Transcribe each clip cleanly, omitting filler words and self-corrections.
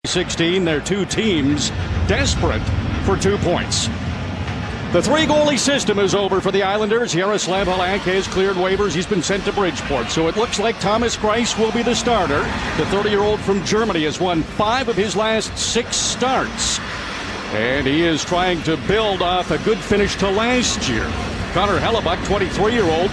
16, their two teams desperate for 2 points. The three-goalie system is over for the Islanders. Yaroslav Halak has cleared waivers. He's been sent to Bridgeport. So it looks like Thomas Greiss will be the starter. The 30-year-old from Germany has won 5 of his last 6 starts. And he is trying to build off a good finish to last year. Connor Hellebuck, 23-year-old,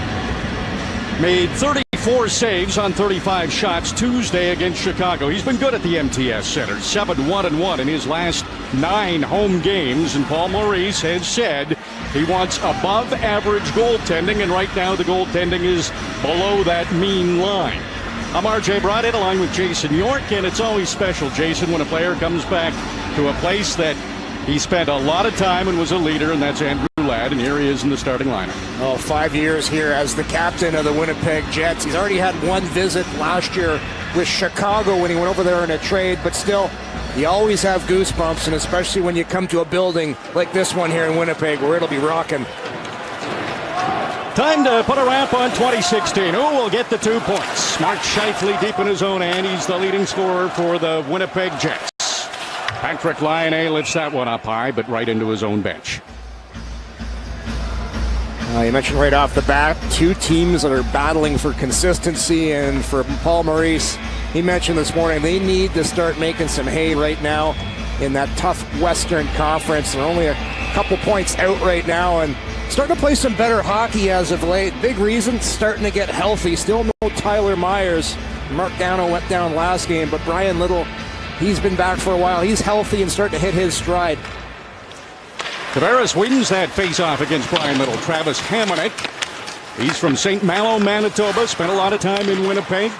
made 34 saves on 35 shots Tuesday against Chicago. He's been good at the MTS Centre, 7-1-1 in his last 9 home games. And Paul Maurice has said he wants above average goaltending, and right now the goaltending is below that mean line. I'm RJ Brodhead along with Jason York, and it's always special, Jason, when a player comes back to a place that he spent a lot of time and was a leader, and that's Andrew Ladd, and here he is in the starting lineup. 5 years here as the captain of the Winnipeg Jets. He's already had one visit last year with Chicago when he went over there in a trade, but still, you always have goosebumps, and especially when you come to a building like this one here in Winnipeg where it'll be rocking. Time to put a wrap on 2016. Who will get the 2 points? Mark Scheifele deep in his own end. He's the leading scorer for the Winnipeg Jets. Patrick Laine lifts that one up high, but right into his own bench. You mentioned right off the bat, 2 teams that are battling for consistency, and for Paul Maurice, he mentioned this morning they need to start making some hay right now in that tough Western Conference. They're only a couple points out right now and starting to play some better hockey as of late. Big reason, starting to get healthy. Still no Tyler Myers. Mark Downo went down last game, but Brian Little, he's been back for a while. He's healthy and starting to hit his stride. Tavares wins that face-off against Brian Little. Travis Hamonic, he's from St. Malo, Manitoba. Spent a lot of time in Winnipeg.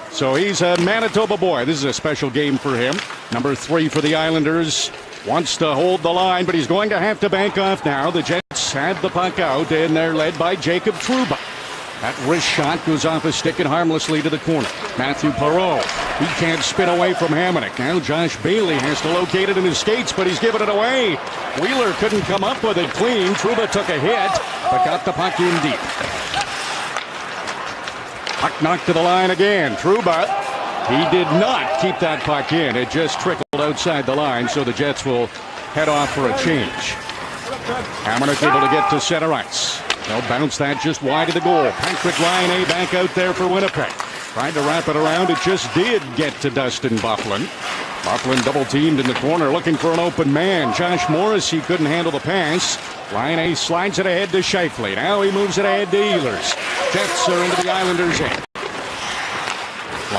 So he's a Manitoba boy. This is a special game for him. Number 3 for the Islanders. Wants to hold the line, but he's going to have to bank off now. The Jets have the puck out, and they're led by Jacob Trouba. That wrist shot goes off his stick and harmlessly to the corner. Matthew Perreault, he can't spin away from Hamonic. Now Josh Bailey has to locate it in his skates, but he's given it away. Wheeler couldn't come up with it clean. Trouba took a hit, but got the puck in deep. Puck knocked to the line again. Trouba, he did not keep that puck in. It just trickled outside the line, so the Jets will head off for a change. Hamonic able to get to center ice. They'll bounce that just wide of the goal. Patrick Laine back out there for Winnipeg. Trying to wrap it around. It just did get to Dustin Byfuglien. Byfuglien double teamed in the corner looking for an open man. Josh Morrissey couldn't handle the pass. Laine slides it ahead to Scheifele. Now he moves it ahead to Ehlers. Jets are into the Islanders' end.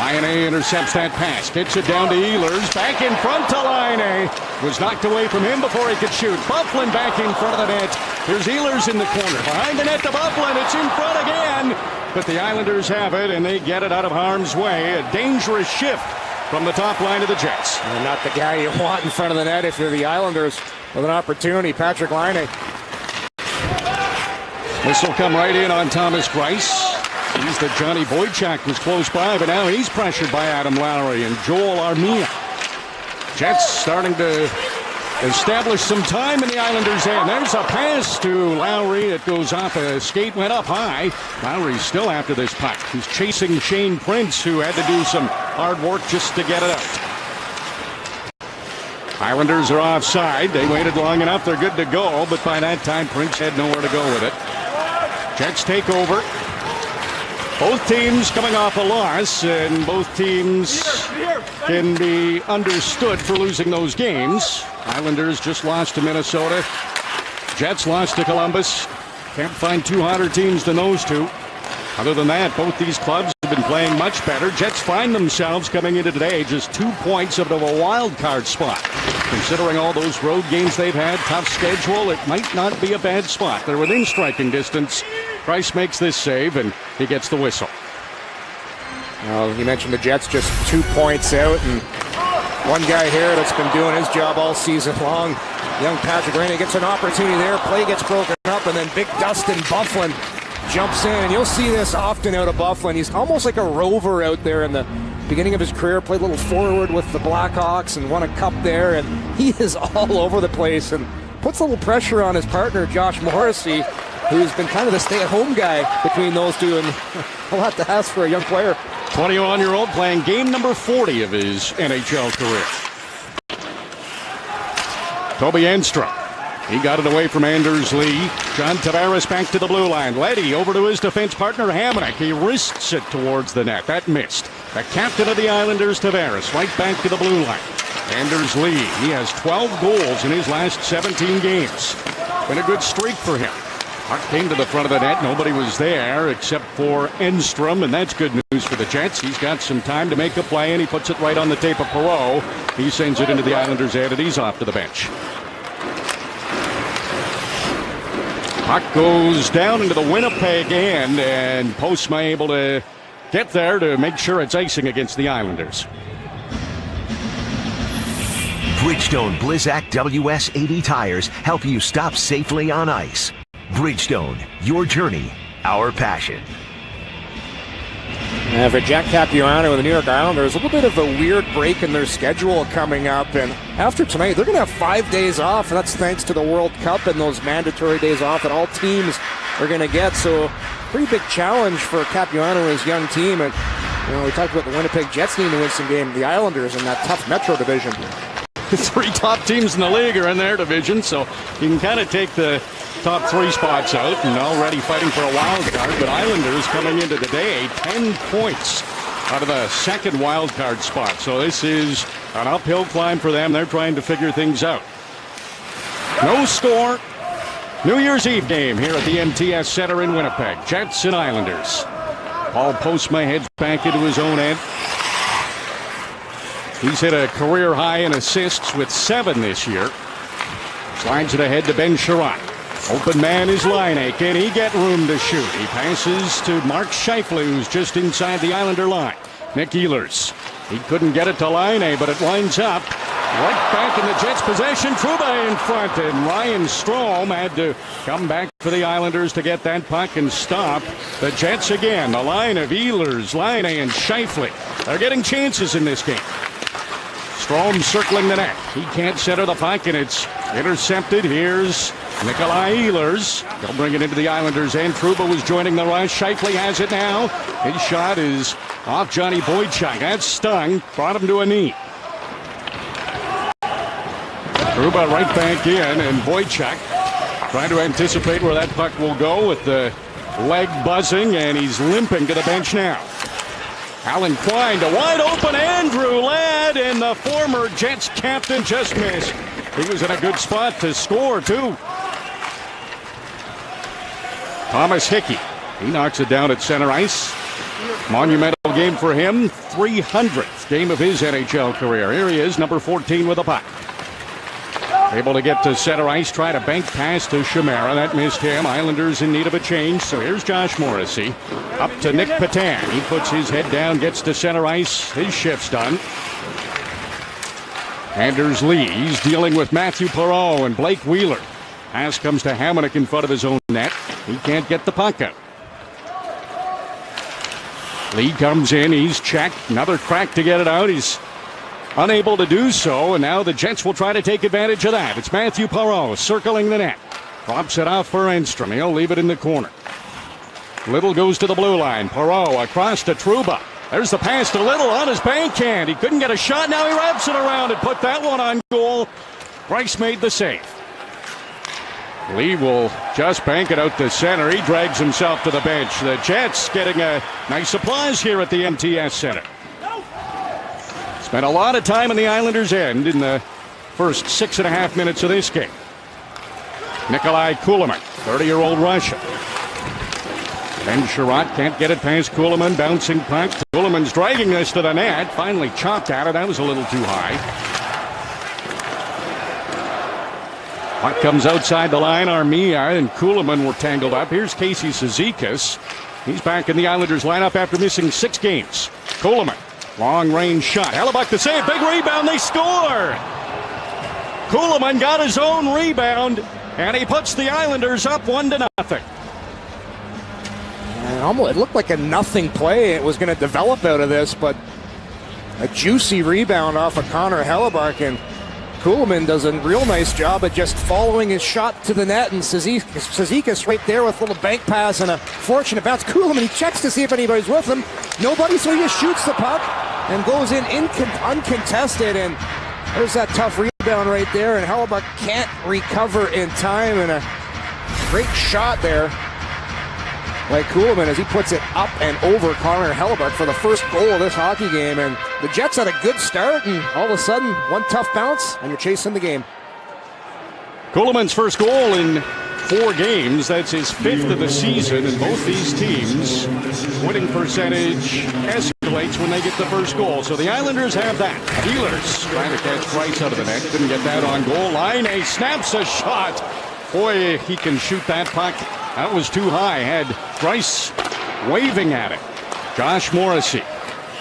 Laine intercepts that pass. Gets it down to Ehlers. Back in front to Laine. Was knocked away from him before he could shoot. Byfuglien back in front of the net. Here's Ehlers in the corner. Behind the net to Byfuglien. It's in front again. But the Islanders have it, and they get it out of harm's way. A dangerous shift from the top line of the Jets. And not the guy you want in front of the net if you're the Islanders with an opportunity. Patrick Laine. This will come right in on Thomas Greiss. Sees that Johnny Boychuk was close by, but now he's pressured by Adam Lowry and Joel Armia. Jets starting to establish some time in the Islanders' end. There's a pass to Lowry. It goes off a skate, went up high. Lowry's still after this puck. He's chasing Shane Prince, who had to do some hard work just to get it out. Islanders are offside. They waited long enough. They're good to go, but by that time, Prince had nowhere to go with it. Jets take over. Both teams coming off a loss, and both teams can be understood for losing those games. Islanders just lost to Minnesota. Jets lost to Columbus. Can't find 2 hotter teams than those two. Other than that, both these clubs have been playing much better. Jets find themselves coming into today just 2 points out of a wild card spot. Considering all those road games they've had, tough schedule, it might not be a bad spot. They're within striking distance. Price makes this save, and he gets the whistle. Well, you mentioned the Jets just 2 points out, and one guy here that's been doing his job all season long, young Patrick Laine, gets an opportunity there. Play gets broken up, and then big Dustin Byfuglien jumps in. And you'll see this often out of Byfuglien. He's almost like a rover out there in the beginning of his career. Played a little forward with the Blackhawks and won a cup there, and he is all over the place and puts a little pressure on his partner, Josh Morrissey, who's been kind of the stay-at-home guy between those two, and a lot to ask for a young player. 21-year-old playing game number 40 of his NHL career. Toby Enstrom. He got it away from Anders Lee. John Tavares back to the blue line. Leddy over to his defense partner, Hamonic. He wrists it towards the net. That missed. The captain of the Islanders, Tavares, right back to the blue line. Anders Lee, he has 12 goals in his last 17 games. Been a good streak for him. Puck came to the front of the net. Nobody was there except for Enstrom, and that's good news for the Jets. He's got some time to make a play, and he puts it right on the tape of Perreault. He sends it into the Islanders' end, and he's off to the bench. Puck goes down into the Winnipeg end, and Postma able to get there to make sure it's icing against the Islanders. Bridgestone Blizzak WS-80 tires help you stop safely on ice. Bridgestone, your journey, our passion. For Jack Capuano and the New York Islanders, a little bit of a weird break in their schedule coming up. And after tonight, they're going to have 5 days off. And that's thanks to the World Cup and those mandatory days off that all teams are going to get. So, pretty big challenge for Capuano and his young team. And, we talked about the Winnipeg Jets needing to win some games. The Islanders in that tough Metro division. The 3 top teams in the league are in their division, so you can kind of take the top 3 spots out and already fighting for a wild card. But Islanders coming into the day 10 points out of the second wild card spot. So this is an uphill climb for them. They're trying to figure things out. No score. New Year's Eve game here at the MTS Centre in Winnipeg. Jets and Islanders. Paul Postma heads back into his own end. He's hit a career high in assists with 7 this year. Slides it ahead to Ben Sherratt. Open man is Laine. Can he get room to shoot? He passes to Mark Scheifele, who's just inside the Islander line. Nick Ehlers. He couldn't get it to Laine, but it winds up right back in the Jets' possession. Trouba in front, and Ryan Strome had to come back for the Islanders to get that puck and stop the Jets again. The line of Ehlers, Laine, and Scheifele. They're getting chances in this game. Strome circling the net. He can't center the puck, and it's intercepted. Here's Nikolai Ehlers. They'll bring it into the Islanders' end. Trouba was joining the rush. Scheifele has it now. His shot is off Johnny Boychuk. That stung. Brought him to a knee. Trouba right back in, and Boychuk trying to anticipate where that puck will go with the leg buzzing, and he's limping to the bench now. Alan Quine to wide open Andrew Ladd, and the former Jets captain just missed. He was in a good spot to score, too. Thomas Hickey, he knocks it down at center ice. Monumental game for him, 300th game of his NHL career. Here he is, number 14 with a puck. Able to get to center ice, try to bank pass to Chimera. That missed him. Islanders in need of a change. So here's Josh Morrissey. Up to Nick Patan. He puts his head down, gets to center ice. His shift's done. Anders Lee, he's dealing with Matthew Perreault and Blake Wheeler. Pass comes to Hamonic in front of his own net. He can't get the puck out. Lee comes in. He's checked. Another crack to get it out. He's unable to do so, and now the Jets will try to take advantage of that. It's Matthew Perreault circling the net. Drops it off for Enstrom. He'll leave it in the corner. Little goes to the blue line. Perreault across to Trouba. There's the pass to Little on his bankhand. He couldn't get a shot. Now he wraps it around and put that one on goal. Bryce made the save. Lee will just bank it out to center. He drags himself to the bench. The Jets getting a nice applause here at the MTS Centre. Spent a lot of time in the Islanders' end in the first 6.5 minutes of this game. Nikolai Kulemin, 30-year-old Russian. Ben Sherratt can't get it past Kulemin. Bouncing puck. Kulemin's dragging this to the net. Finally chopped at it. That was a little too high. Puck comes outside the line. Armia and Kulemin were tangled up. Here's Casey Cizikas. He's back in the Islanders lineup after missing 6 games. Kulemin. Long-range shot. Hellebuck the save. Big rebound. They score. Kulemin got his own rebound, and he puts the Islanders up 1-0. It looked like a nothing play. It was going to develop out of this, but a juicy rebound off of Connor Hellebuck, and Kulemin does a real nice job at just following his shot to the net, and Cizikas right there with a little bank pass and a fortunate bounce. Kulemin, he checks to see if anybody's with him. Nobody, so he just shoots the puck and goes in uncontested, and there's that tough rebound down right there, and Hellebuck can't recover in time, and a great shot there by Kuhlman as he puts it up and over Connor Hellebuck for the first goal of this hockey game. And the Jets had a good start, and all of a sudden, one tough bounce, and you're chasing the game. Kuhlman's first goal in 4 games. That's his 5th of the season, and both these teams' winning percentage escalates when they get the first goal. So the Islanders have that. Healers trying to catch Price out of the net. Didn't get that on goal line. He snaps a shot. Boy, he can shoot that puck. That was too high. Had Price waving at it. Josh Morrissey.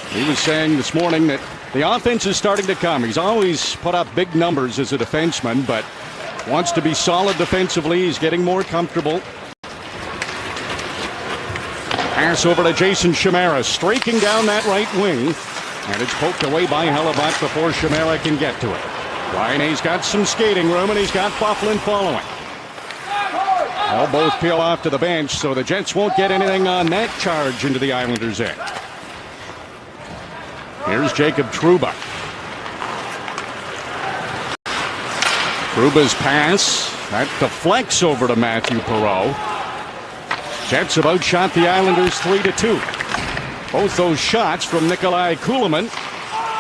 He was saying this morning that the offense is starting to come. He's always put up big numbers as a defenseman, but wants to be solid defensively. He's getting more comfortable. Pass over to Jason Chimera, streaking down that right wing. And it's poked away by Hellebuck before Chimera can get to it. Ryan's got some skating room, and he's got Byfuglien following. They'll both peel off to the bench, so the Jets won't get anything on that charge into the Islanders' end. Here's Jacob Trouba. Trouba's pass. That deflects over to Matthew Perreault. Jets have outshot the Islanders 3-2. Both those shots from Nikolai Kuhlman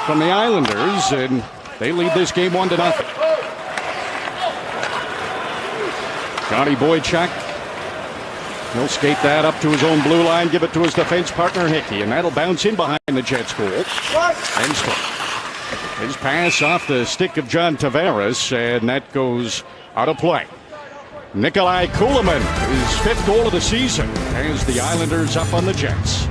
from the Islanders, and they lead this game 1-0. Johnny Boychuk. He'll skate that up to his own blue line, give it to his defense partner Hickey, and that'll bounce in behind the Jets' goal. His pass off the stick of John Tavares, and that goes out of play. Nikolai Kuhlman, his 5th goal of the season, as the Islanders up on the Jets.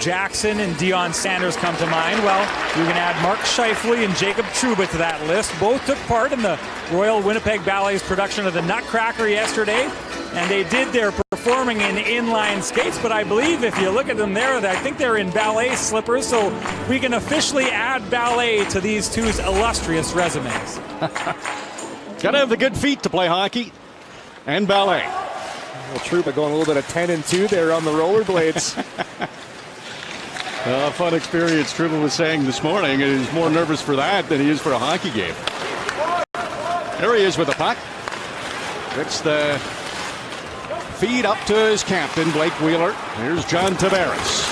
Jackson and Deion Sanders come to mind. Well, you can add Mark Scheifele and Jacob Trouba to that list. Both took part in the Royal Winnipeg Ballet's production of the Nutcracker yesterday, and they did their performing in inline skates, but I believe if you look at them there, I think they're in ballet slippers, so we can officially add ballet to these two's illustrious resumes. Gotta have the good feet to play hockey and ballet. Well, Trouba going a little bit of 10-2 there on the rollerblades. Fun experience, Trouba was saying this morning. He's more nervous for that than he is for a hockey game. There he is with the puck. It's the feed up to his captain, Blake Wheeler. Here's John Tavares.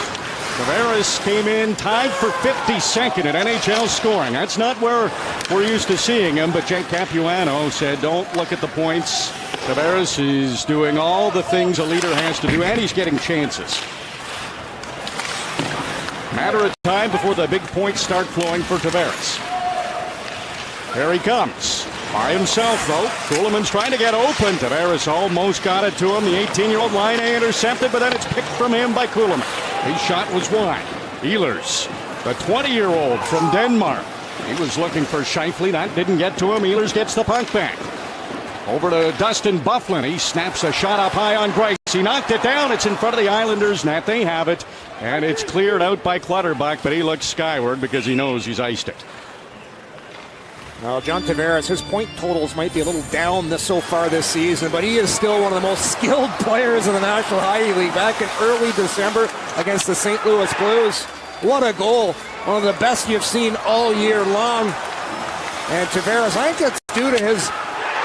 Tavares came in tied for 52nd in NHL scoring. That's not where we're used to seeing him, but Jake Capuano said, don't look at the points. Tavares is doing all the things a leader has to do, and he's getting chances. Matter of time before the big points start flowing for Tavares. There he comes. By himself, though. Kuhlman's trying to get open. Tavares almost got it to him. The 18-year-old line intercepted, but then it's picked from him by Kuhlman. His shot was wide. Ehlers, the 20-year-old from Denmark. He was looking for Scheifele. That didn't get to him. Ehlers gets the puck back. Over to Dustin Byfuglien. He snaps a shot up high on Grice. He knocked it down. It's in front of the Islanders net. They have it. And it's cleared out by Clutterbuck, but he looks skyward because he knows he's iced it. Now, John Tavares, his point totals might be a little down so far this season, but he is still one of the most skilled players in the National Hockey League. Back in early December against the St. Louis Blues. What a goal. One of the best you've seen all year long. And Tavares, I think that's due to his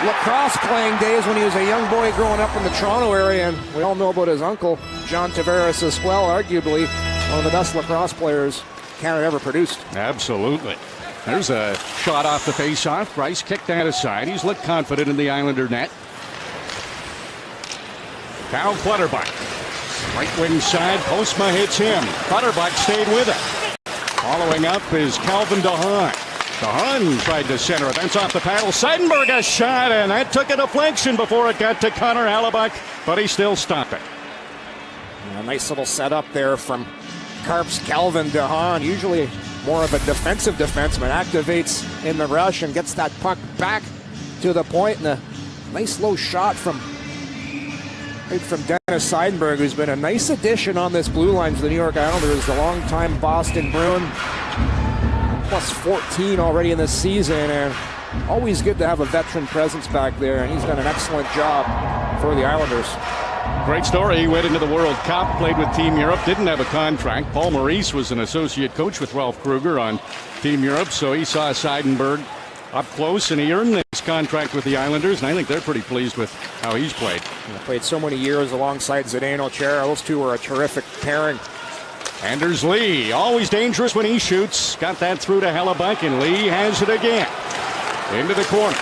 lacrosse playing days when he was a young boy growing up in the Toronto area, and we all know about his uncle, John Tavares, as well, arguably one of the best lacrosse players Canada ever produced. Absolutely. There's a shot off the face-off. Grice kicked that aside. He's looked confident in the Islander net. Cal Clutterbuck. Right wing side, Postma hits him. Clutterbuck stayed with it. Following up is Calvin DeHaan. DeHaan tried to center it. That's off the paddle. Seidenberg a shot, and that took a deflection before it got to Connor Hellebuck, but he still stopped it. A nice little setup there from Carp's Calvin DeHaan. Usually more of a defensive defenseman. Activates in the rush and gets that puck back to the point. And a nice low shot from Dennis Seidenberg, who's been a nice addition on this blue line for the New York Islanders. The longtime Boston Bruin. Plus 14 already in this season, and always good to have a veteran presence back there, and he's done an excellent job for the Islanders. Great story. He went into the World Cup, played with Team Europe, didn't have a contract. Paul Maurice was an associate coach with Ralph Kruger on Team Europe, so he saw Seidenberg up close, and he earned his contract with the Islanders, and I think they're pretty pleased with how he's played. He played so many years alongside Zdeno Chara. Those two were a terrific pairing. Anders Lee, always dangerous when he shoots. Got that through to Hellebuck, and Lee has it again. Into the corner.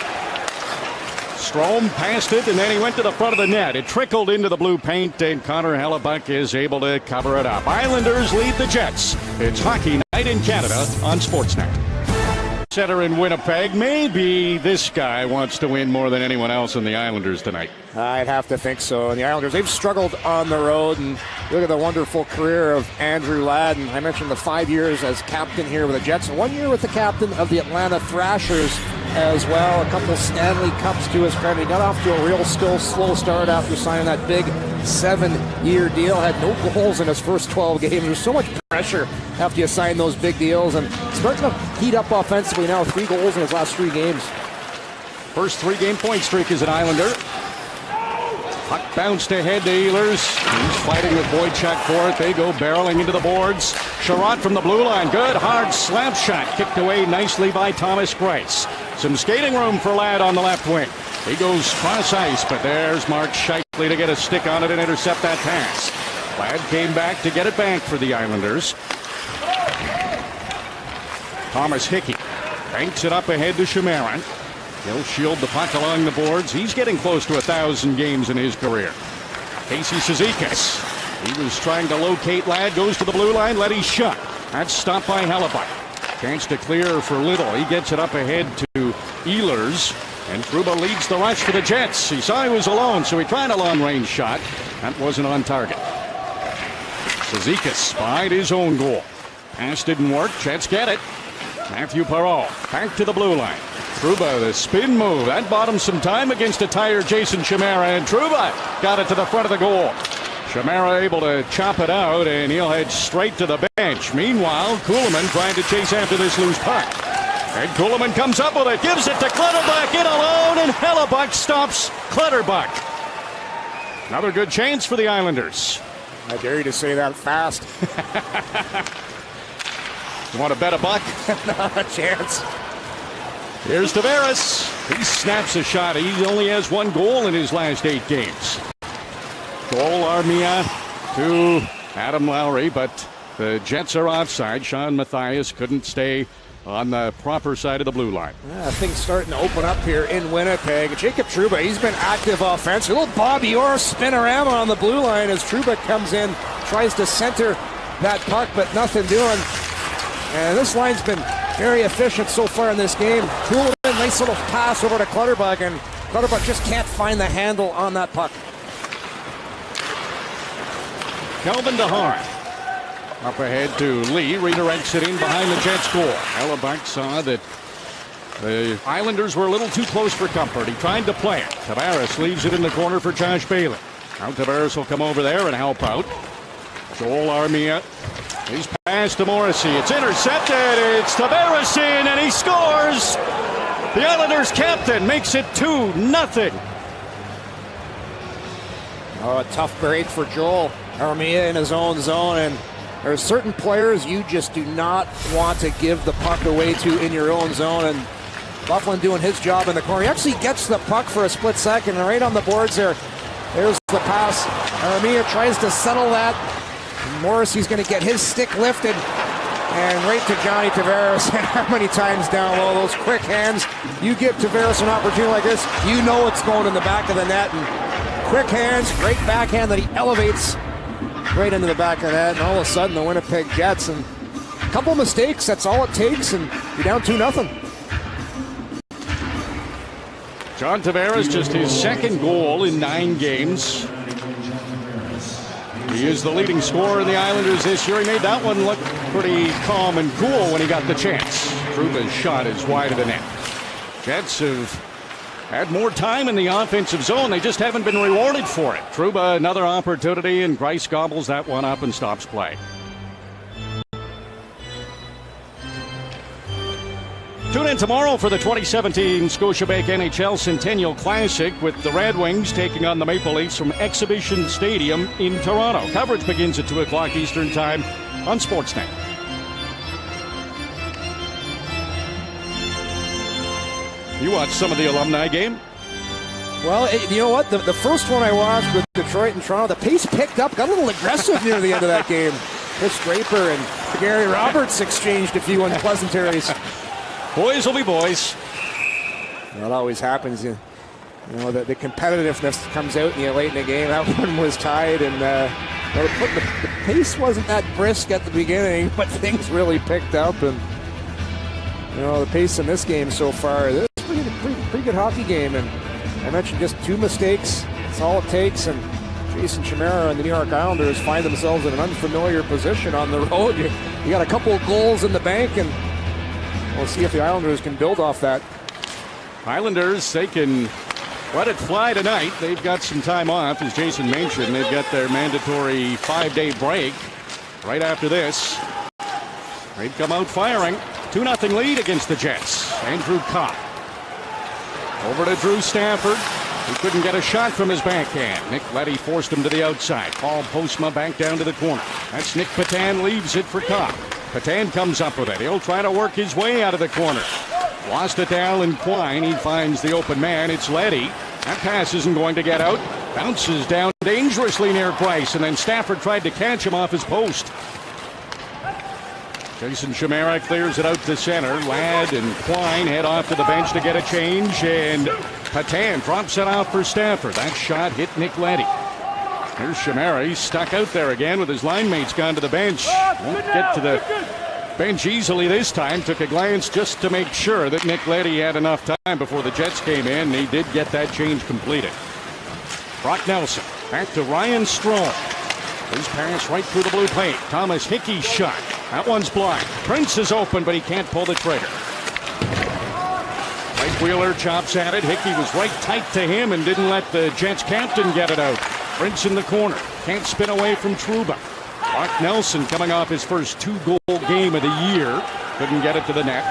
Strome passed it, and then he went to the front of the net. It trickled into the blue paint, and Connor Hellebuck is able to cover it up. Islanders lead the Jets. It's Hockey Night in Canada on Sportsnet. Center in Winnipeg. Maybe this guy wants to win more than anyone else in the Islanders tonight. I'd have to think so. And the Islanders, they've struggled on the road, and look at the wonderful career of Andrew Ladd. And I mentioned the 5 years as captain here with the Jets, 1 year with the captain of the Atlanta Thrashers as well. A couple Stanley Cups to his credit. He got off to a real slow start after signing that big 7-year deal. Had no goals in his first 12 games. There's so much pressure after you sign those big deals, and starting to heat up offensively now. 3 goals in his last 3 games. First 3-game point streak as an Islander. Puck bounced ahead to Ehlers. He's fighting with Boychuk for it. They go barreling into the boards. Sherratt from the blue line. Good hard slap shot. Kicked away nicely by Thomas Greiss. Some skating room for Ladd on the left wing. He goes cross ice, but there's Mark Scheifele to get a stick on it and intercept that pass. Ladd came back to get it back for the Islanders. Thomas Hickey banks it up ahead to Chimera. He'll shield the puck along the boards. He's getting close to 1,000 games in his career. Casey Cizikas. He was trying to locate Ladd. Goes to the blue line. Let his shot. That's stopped by Hellebuck. Chance to clear for Little. He gets it up ahead to Ehlers. And Trouba leads the rush for the Jets. He saw he was alone, so he tried a long-range shot. That wasn't on target. Cizikas behind his own goal. Pass didn't work. Jets get it. Matthew Perreault back to the blue line. Trouba, the spin move. That bought him some time against a tired Jason Chimera, and Trouba got it to the front of the goal. Chimera able to chop it out, and he'll head straight to the bench. Meanwhile, Kuhlman trying to chase after this loose puck. And Kuhlman comes up with it, gives it to Clutterbuck in alone, and Hellebuck stops Clutterbuck. Another good chance for the Islanders. I dare you to say that fast. You want to bet a buck? Not a chance. Here's Tavares. He snaps a shot. He only has 1 goal in his last 8 games. Joel Armia to Adam Lowry, but the Jets are offside. Sean Mathias couldn't stay on the proper side of the blue line. Things starting to open up here in Winnipeg. Jacob Trouba, he's been active offense. A little Bobby Orr spinorama on the blue line as Trouba comes in, tries to center that puck, but nothing doing. And this line's been very efficient so far in this game. Kuhlman, nice little pass over to Clutterbuck, and Clutterbuck just can't find the handle on that puck. Kelvin DeHaan up ahead to Lee, redirects it in behind the Jets' goal. Hellebuck saw that the Islanders were a little too close for comfort. He tried to play it. Tavares leaves it in the corner for Josh Bailey. Now Tavares will come over there and help out. Joel Armia. He's passed to Morrissey. It's intercepted. It's Tavares in, and he scores. The Islanders' captain makes it 2-0. Oh, a tough break for Joel Armia in his own zone, and there are certain players you just do not want to give the puck away to in your own zone, and Bufflin doing his job in the corner. He actually gets the puck for a split second, and right on the boards there. There's the pass. Armia tries to settle that. Morrissey's going to get his stick lifted and right to Johnny Tavares. And how many times down low, those quick hands. You give Tavares an opportunity like this, you know it's going in the back of the net. And quick hands, great backhand that he elevates right into the back of the net. And all of a sudden, the Winnipeg Jets, and a couple of mistakes, that's all it takes, and you're down 2-0. John Tavares, just his 2nd goal in 9 games. He is the leading scorer in the Islanders this year. He made that one look pretty calm and cool when he got the chance. Trouba's shot is wide of the net. Jets have had more time in the offensive zone. They just haven't been rewarded for it. Trouba, another opportunity, and Greiss gobbles that one up and stops play. Tune in tomorrow for the 2017 Scotiabank NHL Centennial Classic with the Red Wings taking on the Maple Leafs from Exhibition Stadium in Toronto. Coverage begins at 2 o'clock Eastern Time on Sportsnet. You watched some of the alumni game? Well, you know what? The first one I watched with Detroit and Toronto, the pace picked up, got a little aggressive near the end of that game. Chris Draper and Gary Roberts exchanged a few unpleasantries. Boys will be boys. That always happens. You know, the competitiveness comes out late in the game. That one was tied, and the pace wasn't that brisk at the beginning, but things really picked up. And the pace in this game so far, this is pretty good hockey game. And I mentioned just 2 mistakes. That's all it takes. And Jason Chimera and the New York Islanders find themselves in an unfamiliar position on the road. You got a couple of goals in the bank, and we'll see if the Islanders can build off that. Islanders, they can let it fly tonight. They've got some time off, as Jason mentioned. They've got their mandatory 5-day break right after this. They've come out firing. 2-0 lead against the Jets. Andrew Copp. Over to Drew Stafford. He couldn't get a shot from his backhand. Nick Leddy forced him to the outside. Paul Postma back down to the corner. That's Nick Patan, leaves it for Copp. Patan comes up with it. He'll try to work his way out of the corner. Lost it to Alan Quine. He finds the open man. It's Leddy. That pass isn't going to get out. Bounces down dangerously near Price, and then Stafford tried to catch him off his post. Jason Chimera clears it out to center. Ladd and Quine head off to the bench to get a change, and Patan drops it out for Stafford. That shot hit Nick Leddy. Here's Chimera. He's stuck out there again with his line mates gone to the bench. Won't get to the bench easily this time. Took a glance just to make sure that Nick Leddy had enough time before the Jets came in. He did get that change completed. Brock Nelson back to Ryan Strome. His pass right through the blue paint. Thomas Hickey's shot. That one's blind. Prince is open, but he can't pull the trigger. Mike Wheeler chops at it. Hickey was right tight to him and didn't let the Jets captain get it out. Prince in the corner. Can't spin away from Trouba. Brock Nelson coming off his first 2-goal game of the year. Couldn't get it to the net.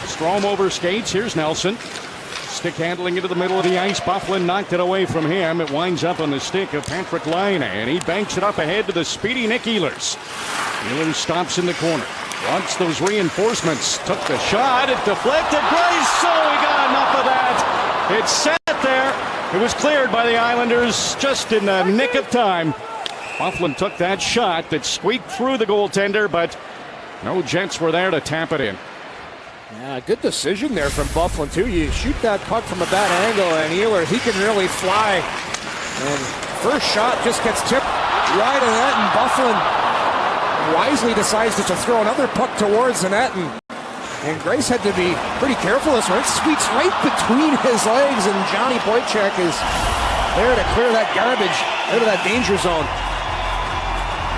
Strome over skates. Here's Nelson. Stick handling into the middle of the ice. Bufflin knocked it away from him. It winds up on the stick of Patrick Laine, and he banks it up ahead to the speedy Nick Ehlers. Ehlers stops in the corner. Wants those reinforcements. Took the shot. It deflected. Grace. So he got enough of that. It's set there. It was cleared by the Islanders just in the nick of time. Bufflin took that shot that squeaked through the goaltender, but no Jets were there to tap it in. Yeah, good decision there from Bufflin, too. You shoot that puck from a bad angle, and Ehlers, he can really fly. And first shot just gets tipped right at the net, and Bufflin wisely decides to throw another puck towards the net. And Grace had to be pretty careful this one. It squeaks right between his legs, and Johnny Boychuk is there to clear that garbage out of that danger zone.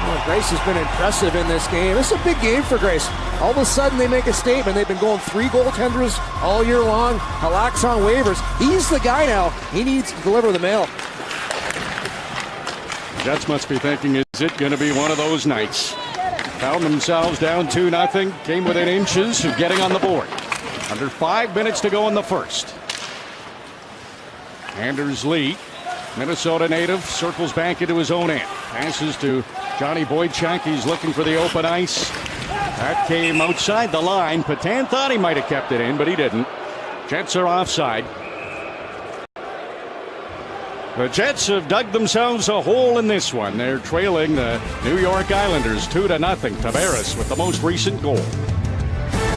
Well, Grace has been impressive in this game. This is a big game for Grace. All of a sudden they make a statement. They've been going 3 goaltenders all year long. Halak's on waivers. He's the guy now. He needs to deliver the mail. Jets must be thinking, is it going to be one of those nights? Found themselves down 2-0. Came within inches of getting on the board. Under 5 minutes to go in the first. Anders Lee, Minnesota native, circles back into his own end. Passes to Johnny Boychuk. He's looking for the open ice. That came outside the line. Patan thought he might have kept it in, but he didn't. Jets are offside. The Jets have dug themselves a hole in this one. They're trailing the New York Islanders 2-0. Tavares with the most recent goal.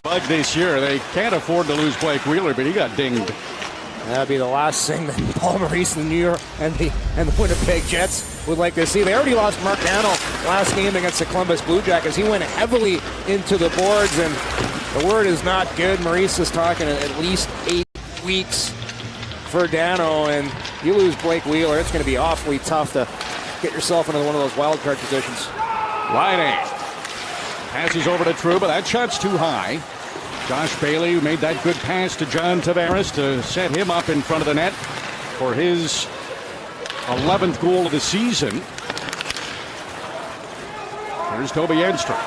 Bug this year. They can't afford to lose Blake Wheeler, but he got dinged. That'd be the last thing that Paul Maurice and the New York and the Winnipeg Jets would like to see. They already lost Mark Dano last game against the Columbus Blue Jackets. He went heavily into the boards, and the word is not good. Maurice is talking at least 8 weeks for Dano, and you lose Blake Wheeler, it's going to be awfully tough to get yourself into one of those wild card positions. Line passes over to Trouba. That shot's too high. Josh Bailey, who made that good pass to John Tavares to set him up in front of the net for his 11th goal of the season. Here's Toby Edstrom.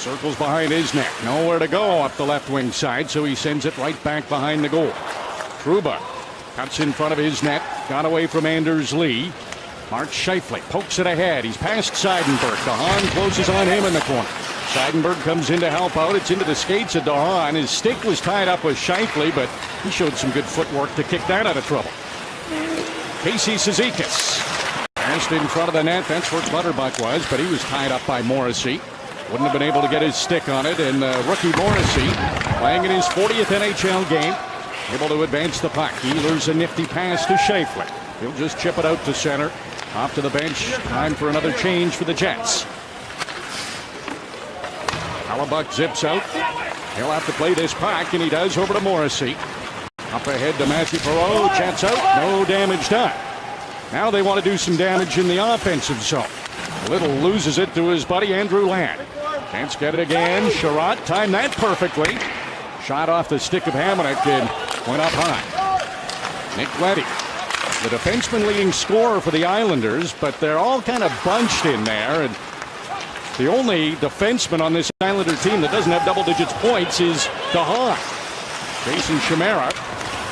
Circles behind his net. Nowhere to go up the left wing side, so he sends it right back behind the goal. Trouba cuts in front of his net. Got away from Anders Lee. Mark Scheifele pokes it ahead. He's past Seidenberg. DeHaan closes on him in the corner. Seidenberg comes in to help out. It's into the skates of DeHaan. His stick was tied up with Scheifele, but he showed some good footwork to kick that out of trouble. Casey Cizikas passed in front of the net. That's where Clutterbuck was, but he was tied up by Morrissey. Wouldn't have been able to get his stick on it, and rookie Morrissey, playing in his 40th NHL game, able to advance the puck. He lures a nifty pass to Scheifele. He'll just chip it out to center. Off to the bench. Time for another change for the Jets. Clutterbuck zips out. He'll have to play this puck, and he does over to Morrissey. Up ahead to Matthew Perreault. Jets out. No damage done. Now they want to do some damage in the offensive zone. Little loses it to his buddy Andrew Ladd. Can't get it again. Sherratt timed that perfectly. Shot off the stick of Hamonic and went up high. Nick Leddy, the defenseman leading scorer for the Islanders, but they're all kind of bunched in there. And the only defenseman on this Islander team that doesn't have double digits points is DeHaan. Jason Chimera.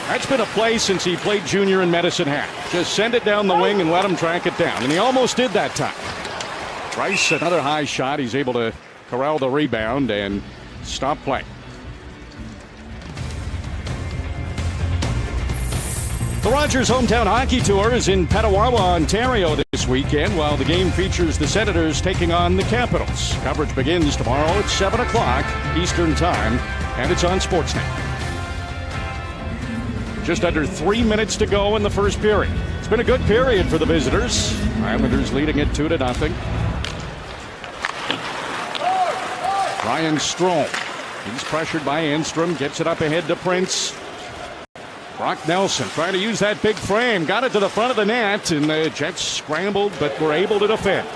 That's been a play since he played junior in Medicine Hat. Just send it down the wing and let him track it down. And he almost did that time. Price, another high shot. He's able to corral the rebound and stop play. The Rogers Hometown Hockey Tour is in Petawawa, Ontario this weekend, while the game features the Senators taking on the Capitals. Coverage begins tomorrow at 7 o'clock Eastern Time, and it's on Sportsnet. Just under 3 minutes to go in the first period. It's been a good period for the visitors. Islanders leading it 2-0. Ryan Strome. He's pressured by Enstrom. Gets it up ahead to Prince. Brock Nelson trying to use that big frame. Got it to the front of the net, and the Jets scrambled, but were able to defend.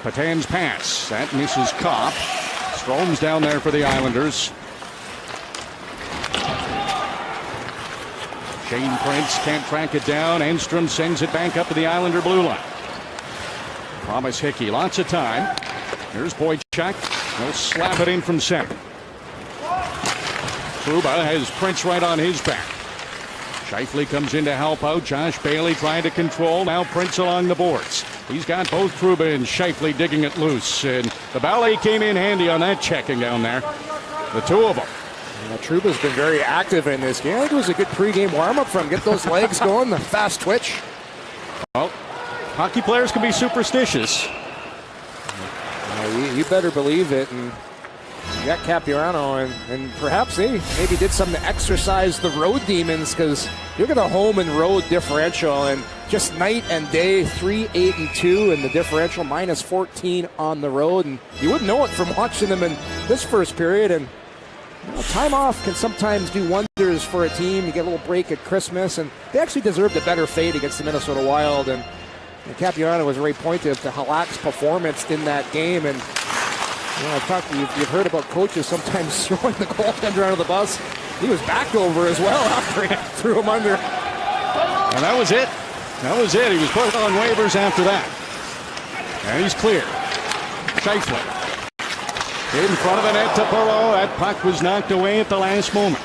Patan's pass. That misses Kopp. Strome's down there for the Islanders. Shane Prince can't track it down. Enstrom sends it back up to the Islander blue line. Thomas Hickey, lots of time. Here's Boychuk. He'll slap it in from center. Trouba has Prince right on his back. Scheifele comes in to help out. Josh Bailey trying to control. Now Prince along the boards. He's got both Trouba and Scheifele digging it loose. And the ballet came in handy on that checking down there. The two of them. Trouba's been very active in this game. I think it was a good pregame warm-up for him. Get those legs going, the fast twitch. Well, hockey players can be superstitious. You better believe it. And you got Capuano, and perhaps they maybe did something to exercise the road demons, because look at the home and road differential, and just night and day, 3-8-2, and the differential minus 14 on the road. And you wouldn't know it from watching them in this first period. And time off can sometimes do wonders for a team. You get a little break at Christmas, and they actually deserved a better fate against the Minnesota Wild. And Capuano was very pointed to Halak's performance in that game. And I've talked to you, you've heard about coaches sometimes throwing the goaltender under the bus. He was backed over as well after he threw him under. And that was it. That was it. He was put on waivers after that. And he's clear. Scheifele. In front of the net to Perreault. That puck was knocked away at the last moment.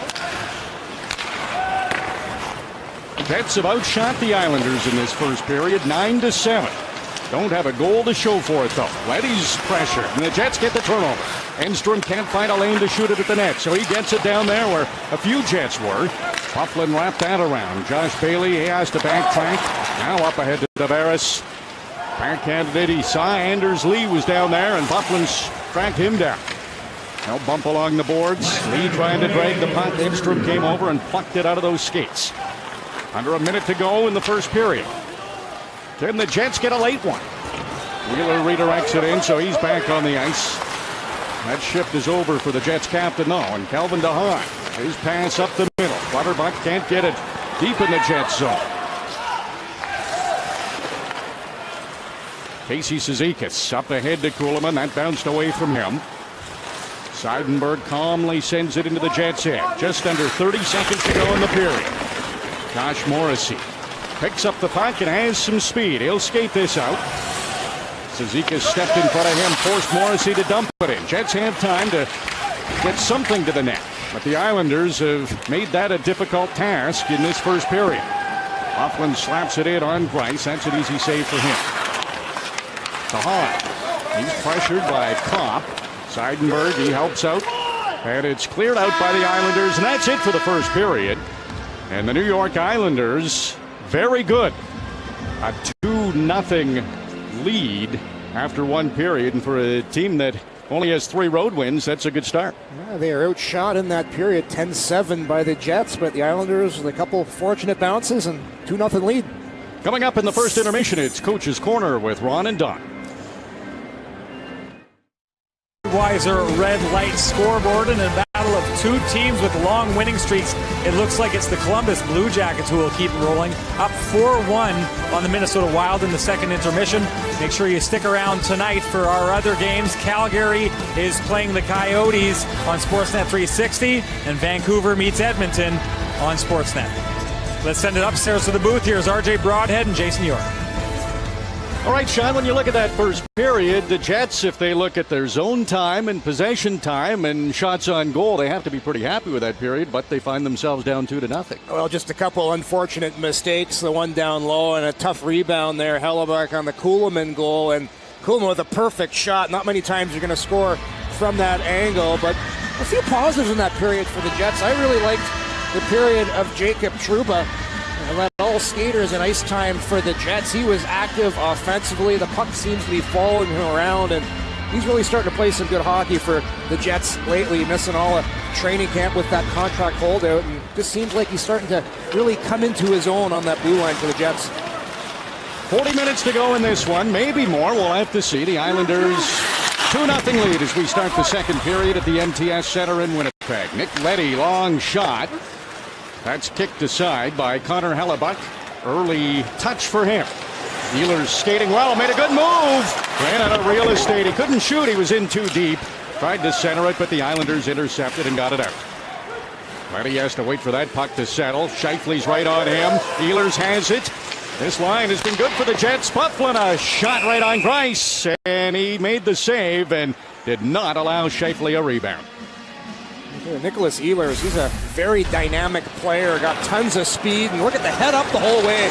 Jets have outshot the Islanders in this first period, 9-7. Don't have a goal to show for it, though. Leddy's pressure, and the Jets get the turnover. Enstrom can't find a lane to shoot it at the net, so he gets it down there where a few Jets were. Bufflin wrapped that around. Josh Bailey, he has to backtrack. Now up ahead to Tavares. Backhanded it. He saw Anders Lee was down there, and Bufflin's tracked him down. Now bump along the boards. Lee trying to drag the puck. Enstrom came over and plucked it out of those skates. Under a minute to go in the first period. Can the Jets get a late one? Wheeler redirects it in, so he's back on the ice. That shift is over for the Jets captain, though, and Calvin DeHaan. His pass up the middle. Clutterbuck can't get it deep in the Jets zone. Casey Cizikas up ahead to Kuhlman. That bounced away from him. Seidenberg calmly sends it into the Jets' end. Just under 30 seconds to go in the period. Josh Morrissey picks up the puck and has some speed. He'll skate this out. Zizekas stepped in front of him, forced Morrissey to dump it in. Jets have time to get something to the net, but the Islanders have made that a difficult task in this first period. Byfuglien slaps it in on Greiss. That's an easy save for him. To Hahn. He's pressured by Kopp. Seidenberg, he helps out. And it's cleared out by the Islanders, and that's it for the first period. And the New York Islanders, very good. A 2-0 lead after one period, and for a team that only has 3 road wins, that's a good start. Yeah, they are outshot in that period, 10-7 by the Jets, but the Islanders with a couple fortunate bounces and 2-0 lead. Coming up in the first intermission, it's Coach's Corner with Ron and Don. Weiser red light scoreboard in a battle of 2 teams with long winning streaks. It looks like it's the Columbus Blue Jackets who will keep rolling. Up 4-1 on the Minnesota Wild in the second intermission. Make sure you stick around tonight for our other games. Calgary is playing the Coyotes on Sportsnet 360, and Vancouver meets Edmonton on Sportsnet. Let's send it upstairs to the booth. Here's RJ Broadhead and Jason York. All right, Sean, when you look at that first period, the Jets, if they look at their zone time and possession time and shots on goal, they have to be pretty happy with that period, but they find themselves down 2-0. Well, just a couple unfortunate mistakes. The one down low and a tough rebound there. Hellebuck on the Kuhlman goal, and Kuhlman with a perfect shot. Not many times you're going to score from that angle, but a few positives in that period for the Jets. I really liked the period of Jacob Trouba. Let all skaters in ice time for the Jets. He was active offensively. The puck seems to be following him around, and he's really starting to play some good hockey for the Jets lately, missing all of training camp with that contract holdout, and just seems like he's starting to really come into his own on that blue line for the Jets. 40 minutes to go in this one, maybe more. We'll have to see. The Islanders 2-0 lead as we start the second period at the MTS Centre in Winnipeg. Nick Leddy, long shot. That's kicked aside by Connor Hellebuck. Early touch for him. Wheeler's skating well, made a good move. Ran out of real estate. He couldn't shoot. He was in too deep. Tried to center it, but the Islanders intercepted and got it out. Leddy has to wait for that puck to settle. Scheifele's right on him. Wheeler's has it. This line has been good for the Jets. Byfuglien, a shot right on Greiss, and he made the save and did not allow Scheifele a rebound. Nicholas Ehlers, he's a very dynamic player, got tons of speed, and look at the head up the whole way.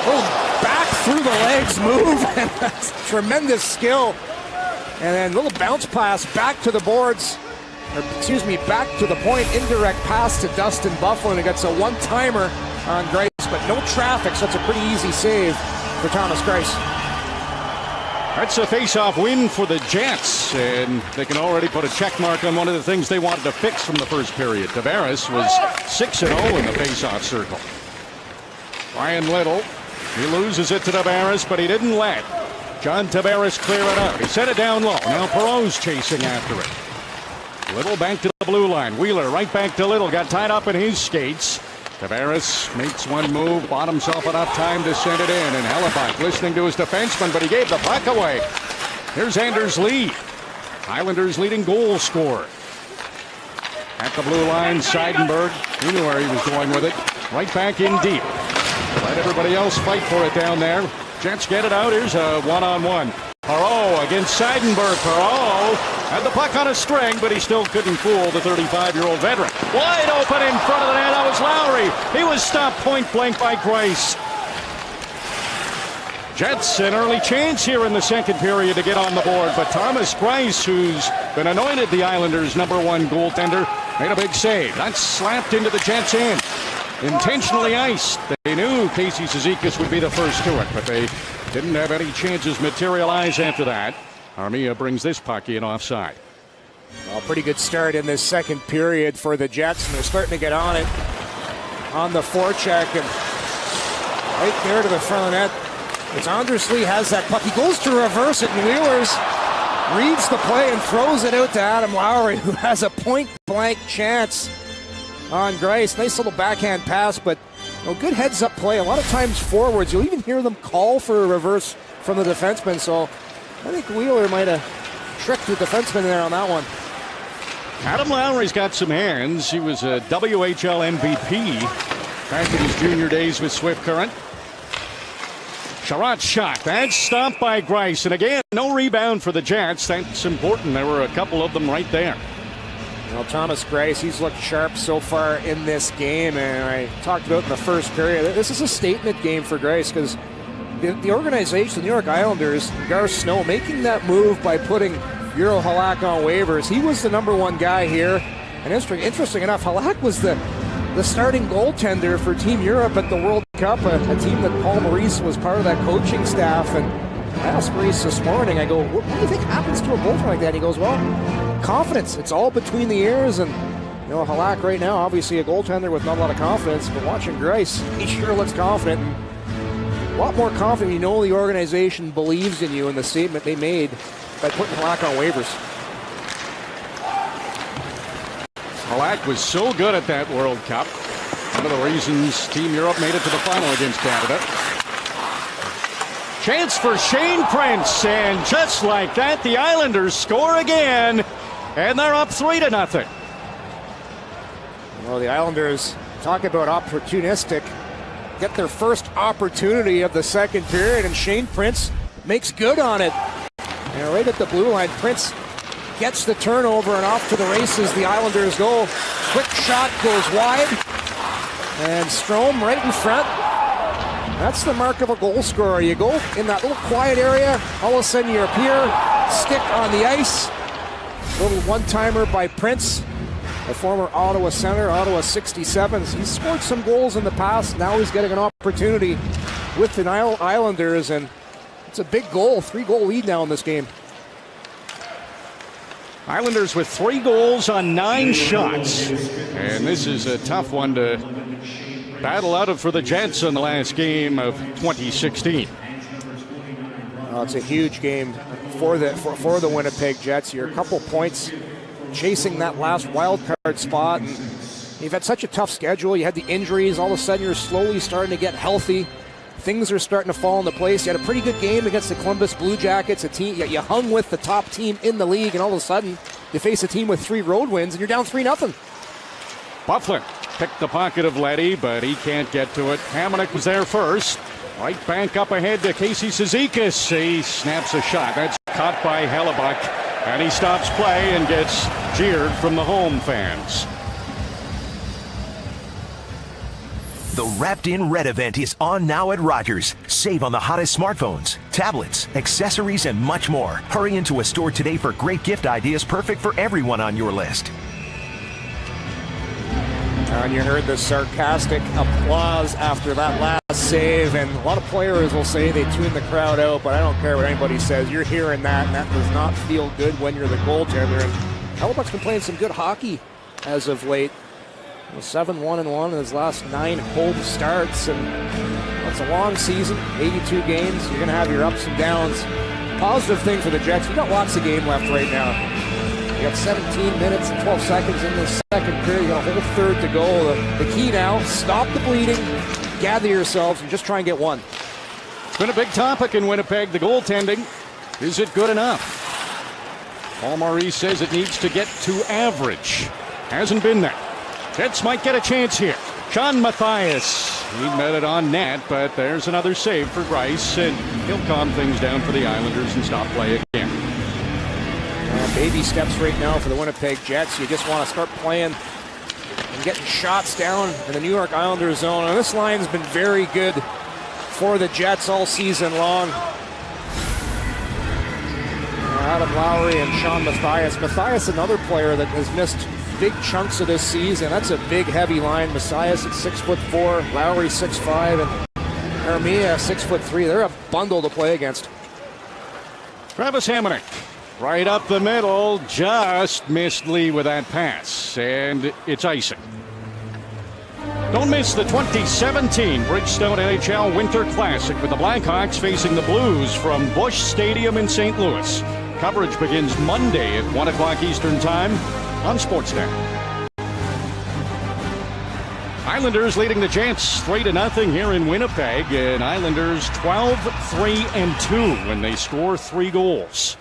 Little back through the legs move, and that's tremendous skill. And then little bounce pass back to the boards, back to the point, indirect pass to Dustin Byfuglien. He gets a one-timer on Greiss, but no traffic, so it's a pretty easy save for Thomas Greiss. That's a face-off win for the Jets, and they can already put a check mark on one of the things they wanted to fix from the first period. Tavares was 6-0 in the face-off circle. Ryan Little, he loses it to Tavares, but he didn't let John Tavares clear it out. He set it down low. Now Perreault's chasing after it. Little back to the blue line. Wheeler right back to Little, got tied up in his skates. Tavares makes one move, bought himself enough time to send it in, and Hellebuck listening to his defenseman, but he gave the puck away. Here's Anders Lee. Islanders leading goal scorer. At the blue line, Seidenberg, he knew where he was going with it. Right back in deep. Let everybody else fight for it down there. Jets get it out. Here's a one-on-one. Perreault against Seidenberg. Perreault had the puck on a string, but he still couldn't fool the 35-year-old veteran. Wide open in front of the net. That was Lowry. He was stopped point blank by Greiss. Jets an early chance here in the second period to get on the board, but Thomas Greiss, who's been anointed the Islanders' #1 goaltender, made a big save. That's slapped into the Jets' hand. Intentionally iced. They knew Casey Cizikas would be the first to it, but they didn't have any chances materialize after that. Armia brings this puck in offside. Well, pretty good start in this second period for the Jets, and they're starting to get on it on the forecheck, and right there to the front of the net. As Anders Lee has that puck, he goes to reverse it, and Wheelers reads the play and throws it out to Adam Lowry, who has a point-blank chance on Greiss. Nice little backhand pass, but good heads-up play. A lot of times forwards, you'll even hear them call for a reverse from the defenseman, so I think Wheeler might have tricked the defenseman there on that one. Adam Lowry's got some hands. He was a WHL MVP back in his junior days with Swift Current. Sherratt's shot. That's stopped by Grice. And again, no rebound for the Jets. That's important. There were a couple of them right there. Well, Thomas Grice, he's looked sharp so far in this game, and I talked about in the first period. This is a statement game for Grice because the organization, the New York Islanders, Garth Snow, making that move by putting Euro Halak on waivers. He was the number one guy here. And interesting enough, Halak was the starting goaltender for Team Europe at the World Cup, a team that Paul Maurice was part of that coaching staff. And I asked Maurice this morning, I go, what do you think happens to a goaltender like that? And he goes, well, confidence. It's all between the ears. And, Halak right now, obviously a goaltender with not a lot of confidence, but watching Grice, he sure looks confident. And a lot more confident. You know the organization believes in you, and the statement they made by putting Halak on waivers. Halak was so good at that World Cup. One of the reasons Team Europe made it to the final against Canada. Chance for Shane Prince, and just like that, the Islanders score again, and they're up 3-0. Well, the Islanders, talk about opportunistic, get their first opportunity of the second period, and Shane Prince makes good on it. And right at the blue line, Prince gets the turnover, and off to the races the Islanders go. Quick shot goes wide, and Strome right in front. That's the mark of a goal scorer. You go in that little quiet area, all of a sudden you appear, stick on the ice. Little one-timer by Prince, the former Ottawa Centre, Ottawa 67s. He's scored some goals in the past. Now he's getting an opportunity with the Islanders, and it's a big goal, 3-goal lead now in this game. Islanders with 3 goals on 9 shots. And this is a tough one to battle out of for the Jets in the last game of 2016. It's a huge game for the Winnipeg Jets. You're a couple points chasing that last wild card spot. And you've had such a tough schedule. You had the injuries. All of a sudden, you're slowly starting to get healthy. Things are starting to fall into place. You had a pretty good game against the Columbus Blue Jackets, a team you hung with the top team in the league, and all of a sudden you face a team with 3 road wins and you're down 3-0. Bufflin picked the pocket of Leddy, but he can't get to it. Hamonic was there first. Right bank up ahead to Casey Cizikas. He snaps a shot. That's caught by Hellebuck, and he stops play and gets jeered from the home fans. The Wrapped in Red event is on now at Rogers. Save on the hottest smartphones, tablets, accessories, and much more. Hurry into a store today for great gift ideas perfect for everyone on your list. And you heard the sarcastic applause after that last save, and a lot of players will say they tune the crowd out, but I don't care what anybody says. You're hearing that, and that does not feel good when you're the goaltender. And Hellebuck's been playing some good hockey as of late. 7-1-1 in his last 9 home starts, and it's a long season, 82 games. You're going to have your ups and downs. Positive thing for the Jets, you got lots of game left right now. You got 17 minutes and 12 seconds in the second period. You got a whole third to go. The key now, stop the bleeding, gather yourselves, and just try and get one. It's been a big topic in Winnipeg, the goaltending. Is it good enough? Paul Maurice says it needs to get to average. Hasn't been there. Jets might get a chance here. Sean Mathias, he met it on net, but there's another save for Grice, and he'll calm things down for the Islanders and stop play again. Baby steps right now for the Winnipeg Jets. You just want to start playing and getting shots down in the New York Islanders zone. And this line's been very good for the Jets all season long. Adam Lowry and Sean Mathias. Mathias, another player that has missed big chunks of this season. That's a big, heavy line. Mathias at 6'4", Lowry 6'5", and Armia 6'3". They're a bundle to play against. Travis Hamonic, right up the middle, just missed Lee with that pass, and it's icing. Don't miss the 2017 Bridgestone NHL Winter Classic with the Blackhawks facing the Blues from Busch Stadium in St. Louis. Coverage begins Monday at 1 o'clock Eastern Time on Sportsnet. Islanders leading the Jets 3-0 here in Winnipeg, and Islanders 12-3-2 when they score 3 goals.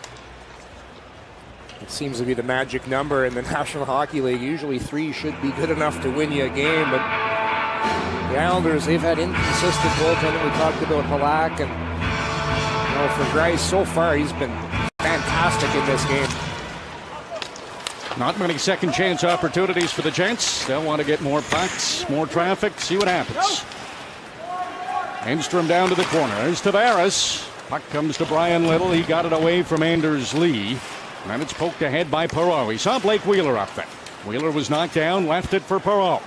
It seems to be the magic number in the National Hockey League. Usually 3 should be good enough to win you a game, but the Islanders, they've had inconsistent goaltending. We talked about Halak, and Well, for Grice, so far, he's been fantastic in this game. Not many second chance opportunities for the Jets. They'll want to get more pucks, more traffic, see what happens. Enstrom down to the corner. There's Tavares. Puck comes to Brian Little. He got it away from Anders Lee. And then it's poked ahead by Perreault. He saw Blake Wheeler up there. Wheeler was knocked down, left it for Perreault.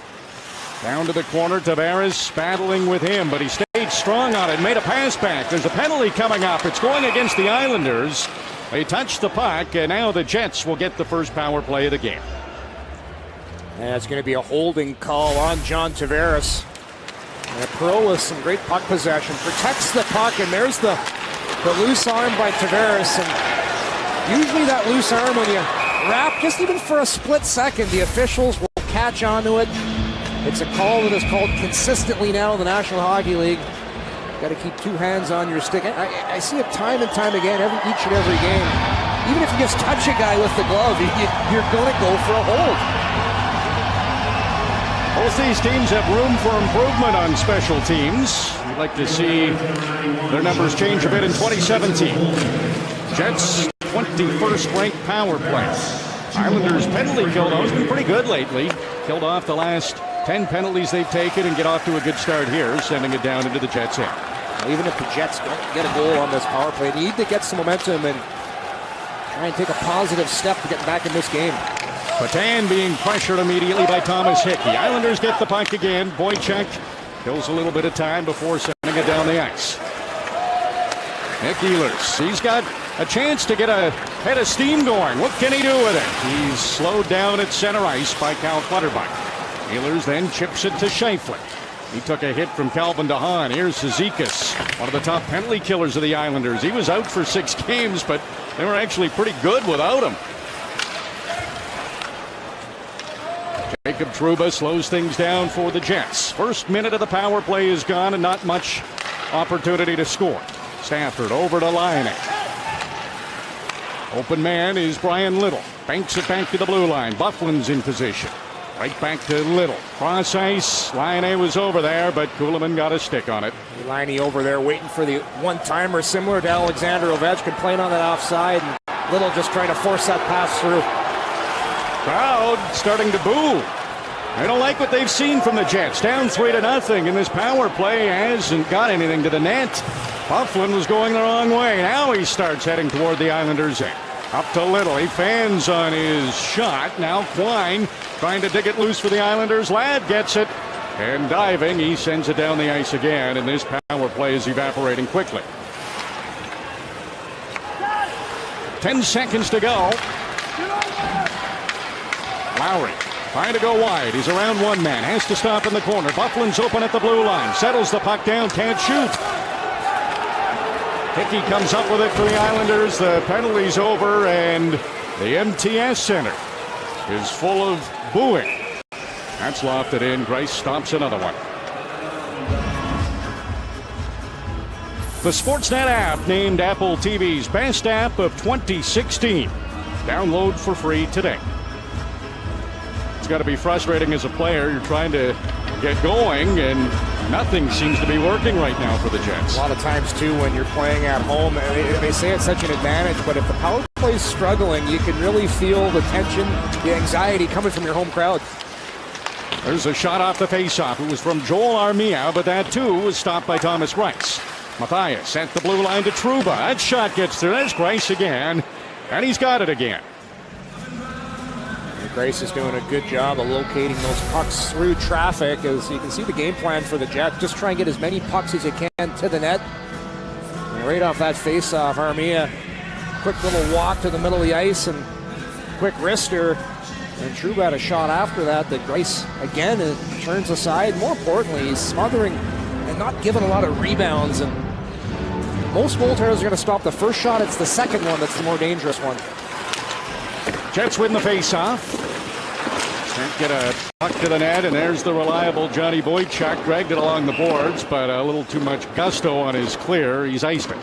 Down to the corner, Tavares battling with him, but he stayed strong on it, made a pass back. There's a penalty coming up. It's going against the Islanders. They touched the puck, and now the Jets will get the first power play of the game. And it's going to be a holding call on John Tavares. And Perreault with some great puck possession. Protects the puck, and there's the loose arm by Tavares. And usually that loose arm, when you wrap, just even for a split second, the officials will catch onto it. It's a call that is called consistently now in the National Hockey League. Got to keep two hands on your stick. I see it time and time again, each and every game. Even if you just touch a guy with the glove, you're going to go for a hold. Both these teams have room for improvement on special teams. We'd like to see their numbers change a bit in 2017. Jets 21st ranked power play. Islanders penalty kill, though, has been pretty good lately. Killed off the last 10 penalties they've taken and get off to a good start here, sending it down into the Jets' end. Even if the Jets don't get a goal on this power play, they need to get some momentum and try and take a positive step to get back in this game. Patan being pressured immediately by Thomas Hickey. Islanders get the puck again. Boychuk kills a little bit of time before sending it down the ice. Nick Ehlers, he's got a chance to get a head of steam going. What can he do with it? He's slowed down at center ice by Cal Clutterbuck. Ehlers then chips it to Scheifele. He took a hit from Calvin DeHaan. Here's Zizekas, one of the top penalty killers of the Islanders. He was out for 6 games, but they were actually pretty good without him. Jacob Trouba slows things down for the Jets. First minute of the power play is gone and not much opportunity to score. Stafford over to Laine. Open man is Brian Little. Banks it back to the blue line. Bufflin's in position. Right back to Little. Cross ice. Laine was over there, but Kulemin got a stick on it. Laine over there waiting for the one-timer similar to Alexander Ovechkin playing on that offside. And Little just trying to force that pass through. Crowd starting to boo. They don't like what they've seen from the Jets. Down 3-0, and this power play hasn't got anything to the net. Bufflin was going the wrong way. Now he starts heading toward the Islanders' end. Up to Little. He fans on his shot. Now Quine trying to dig it loose for the Islanders. Ladd gets it. And diving, he sends it down the ice again. And this power play is evaporating quickly. 10 seconds to go. Lowry trying to go wide. He's around one man. Has to stop in the corner. Bufflin's open at the blue line. Settles the puck down. Can't shoot. Hickey comes up with it for the Islanders. The penalty's over, and the MTS Centre is full of booing. That's lofted in. Grice stomps another one. The Sportsnet app named Apple TV's best app of 2016. Download for free today. It's got to be frustrating as a player. You're trying to get going, and nothing seems to be working right now for the Jets. A lot of times, too, when you're playing at home, they say it's such an advantage, but if the power play's struggling, you can really feel the tension, the anxiety coming from your home crowd. There's a shot off the faceoff. It was from Joel Armia, but that, too, was stopped by Thomas Grice. Matthias at the blue line to Trouba. That shot gets through. There's Grice again, and he's got it again. Grice is doing a good job of locating those pucks through traffic. As you can see the game plan for the Jets, just try and get as many pucks as you can to the net. And right off that face-off, Armia, quick little walk to the middle of the ice and quick wrister. And Trouba had a shot after that Grice, again, turns aside. More importantly, he's smothering and not giving a lot of rebounds. And most goaltenders are going to stop the first shot. It's the second one that's the more dangerous one. Jets win the face-off. Can't get a puck to the net, and there's the reliable Johnny Boychuk. Dragged it along the boards, but a little too much gusto on his clear. He's iced it.